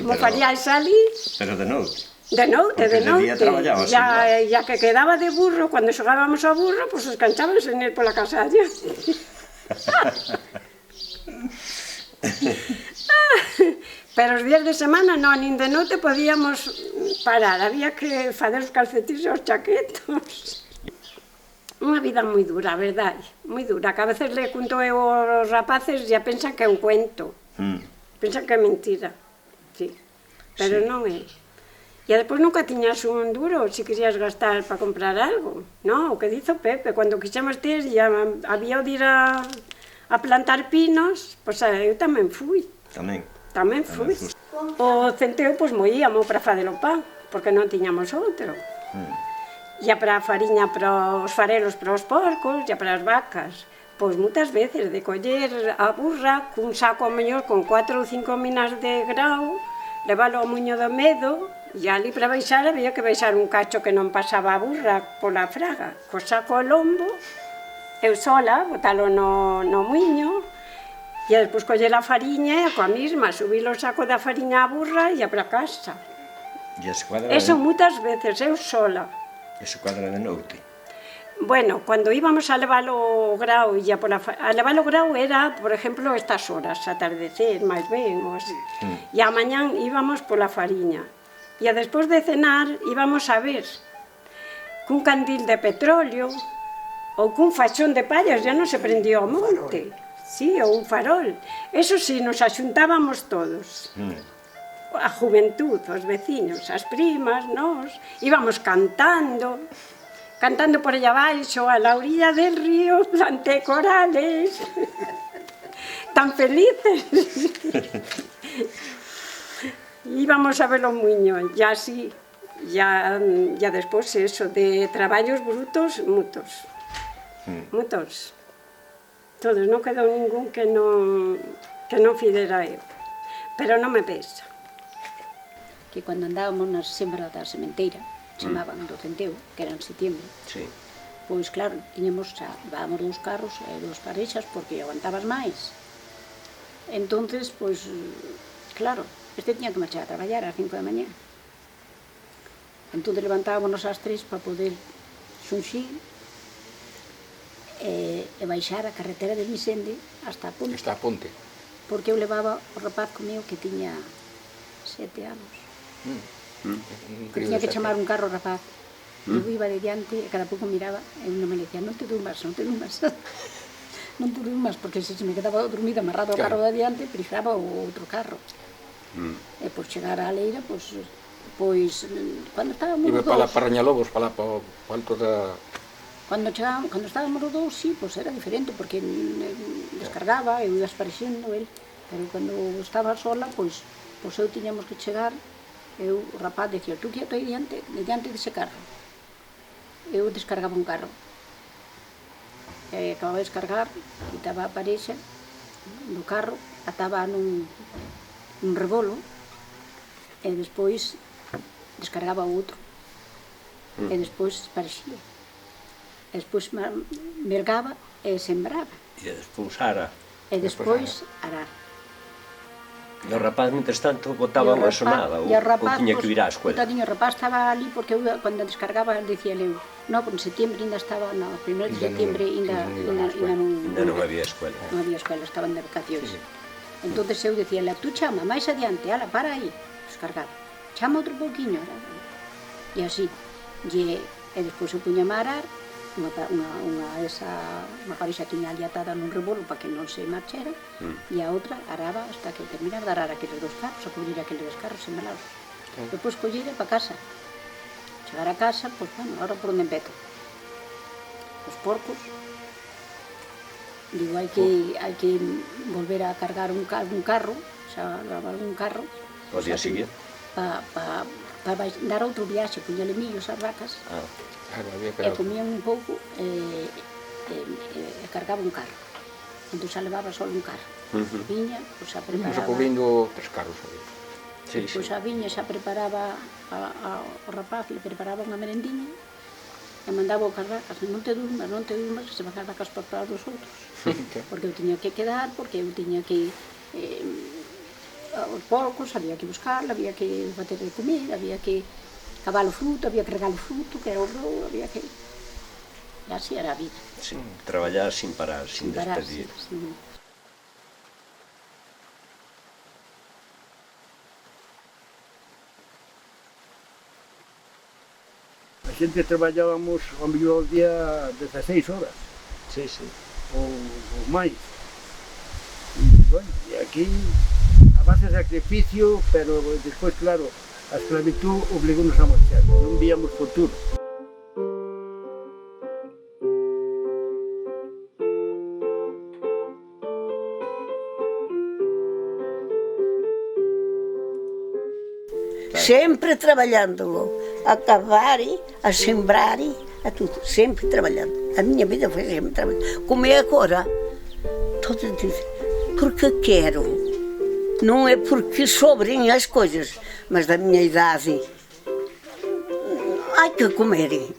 como faríais ali. Pero de noite. De noite, e a que quedaba de burro, cando xogábamos ao burro, pois descanchábanse nel pola casa allá. Pero os días de semana non, nin de noite podíamos parar, había que fazer os calcetines e os chaquetos. Unha vida moi dura, a verdade, moi dura, que a veces le conto eu aos rapaces e pensan que é un cuento, pensan que é mentira, sí, pero non é. E despois nunca tiñas un duro se querías gastar para comprar algo, non? O que dizo Pepe, cando quixemos ter, había de ir a plantar pinos, pois eu tamén fui. Tamén fui. O centeo, pois, moíamos para fazer o pan, porque non tiñamos outro. E para a fariña, para os farelos, para os porcos, e para as vacas. Pois moitas veces de coller a burra cun saco ao mellor con 4 ou 5 minas de grau, leválo ao Muiño do Medo, e ali para baixar había que baixar un cacho que non pasaba a burra pola fraga, co saco ao lombo, eu sola, botalo no muiño, e despois coller a fariña e coa mesma, subir o saco da fariña á burra e a para casa. Eso moitas veces, eu sola. E se cuadra de noite? Bueno, cando íbamos a levar o grau, a levar o grau era, por exemplo, estas horas, atardecer, máis ben, ou así. E a mañán íbamos pola fariña. E despois de cenar íbamos a ver cun candil de petróleo ou cun fachón de pallas, ya non se prendía o monte. Sí, ou un farol. Eso sí, nos axuntábamos todos. A juventud, os veciños, as primas, nós, íbamos cantando por allá abaixo, a la orilla del río, planté corales, tan felices. Íbamos a ver o muiño, e así, ya despois eso, de traballos brutos, moitos. Todos, non quedou ningún que non fidera eu, pero non me pesa. Que cando andábamos na sembra da sementeira, chamaban do centeo, que era en setiembre, pois claro, levábamos 2 carros e 2 parexas porque aguantabas máis. Entonces, pois, claro, este tiña que marchar a traballar ás 5 da mañá. Entón levantábamos ás 3 para poder xunxir e baixar a carretera de Vicente hasta a Ponte. Hasta a Ponte. Porque eu levaba o rapaz comigo que tiña 7 anos. Que tiña que chamar un carro rapaz. Eu iba de diante e cada pouco miraba e non me decía, non te durmas, non te durmas. Non te durmas, porque se me quedaba dormida amarrado ao carro de diante, prixaba o outro carro. E por chegar á leira, pois, cando estábamos os dous... Iba para Rañalobos, para o alto da... Cando estábamos os dous, sí, pois era diferente, porque descargaba, eu iba esparexendo el, pero cando estaba sola, pois eu tiñamos que chegar, o rapaz decía, tú quieto aí diante dese carro. Eu descargaba un carro. Acababa de descargar, quitaba a parexa do carro, ataba nun rebolo, e despois descargaba o outro. E despois parexía. E despois mergaba e sembraba. E despois arar. E despois arar. E o rapaz, mientras tanto, botaba unha sonada ou tiña que vir á escuela? O rapaz estaba ali porque eu, cando descargaba, dicía eu, no, porque en septiembre ainda estaba, no, primeiro de septiembre ainda non había escuela. Non había escuela, estaban de vacacións. Entón eu dicía, tú chama, máis adiante, ala, para aí, descargaba. Chama outro pouquiño, e así. E despois eu puña a arar, unha parexa tiña ali atada nun rebolo para que non se marchera, e a outra araba hasta que terminaba de arar aqueles 2 carros, a cubrir aqueles carros sembrados. Depois collera para casa. Chegar a casa, pois, bueno, ahora por onde empezo? Os porcos. Digo, hai que volver a cargar un carro, xa gravar un carro. O día seguinte? Para dar outro viaxe, puñale millos ás vacas. E comían un pouco e cargaba un carro. Entón xa levaba só un carro. Viña, pois xa preparaba... Xa cobrindo 3 carros. Pois a viña xa preparaba ao rapaz, le preparaba unha merendiña e mandaba o carvacas, non te durmas, que se van as vacas para os outros. Porque eu tiña que quedar, porque eu tiña que... Os porcos había que buscarla, había que bater de comer, había que cavar o fruto, había que regar o fruto, que era o brou, había que... E así era a vida. Sí, traballar sin parar, sin despedir. A xente traballábamos ao mellor ao día 16 horas. Sí, sí. Ou máis. E aquí, a base de sacrificio, pero despois, claro, a esclavitud obligou-nos a marchar, non víamos futuro. Sempre trabalhando, a cavar, a sembrar, a tudo, sempre trabalhando. A minha vida foi sempre trabalhando. Como é agora, todos dizem, porque quero. Não é porque sobrem as coisas, mas da minha idade, há que comer.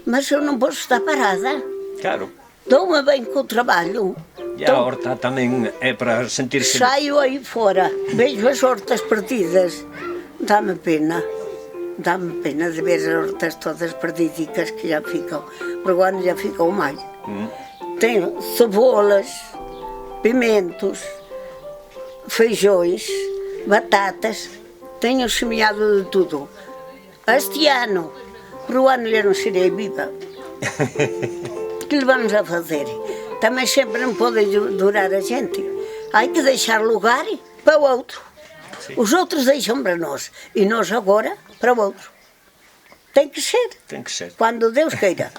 Mas eu não posso estar parada. Claro. Dou-me bem com o trabalho. E a horta tamén é para sentirse... Saio aí fora, vejo as hortas perdidas. Dá-me pena de ver as hortas todas perdidicas que já ficam, porque o ano já ficam mais. Tenho cebolas, pimentos, feijões, batatas, tenho semeado de tudo. Este ano, para o ano já não serei viva. O que lhe vamos a fazer? Também sempre não pode durar a gente. Há que deixar lugar para o outro. Os outros deixam para nós e nós agora para o outro. Tem que ser. Tem que ser. Quando Deus queira.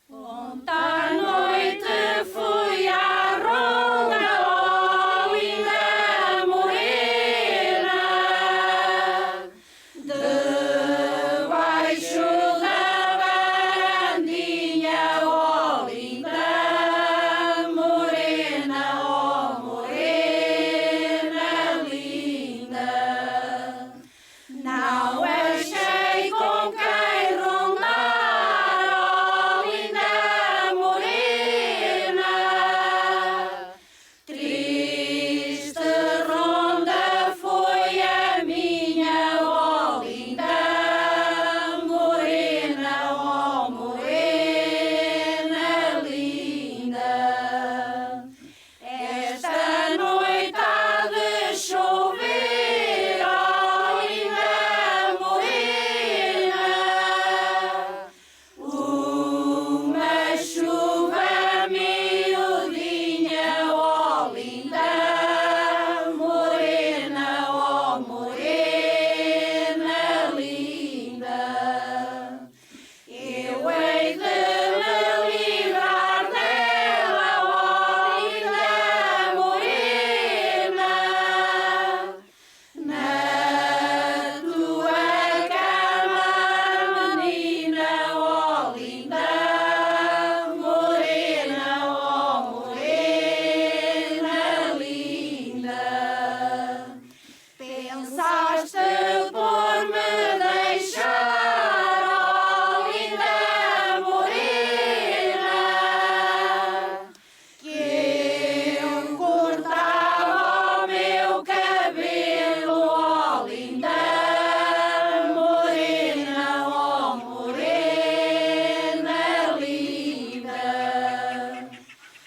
Ontem à noite foi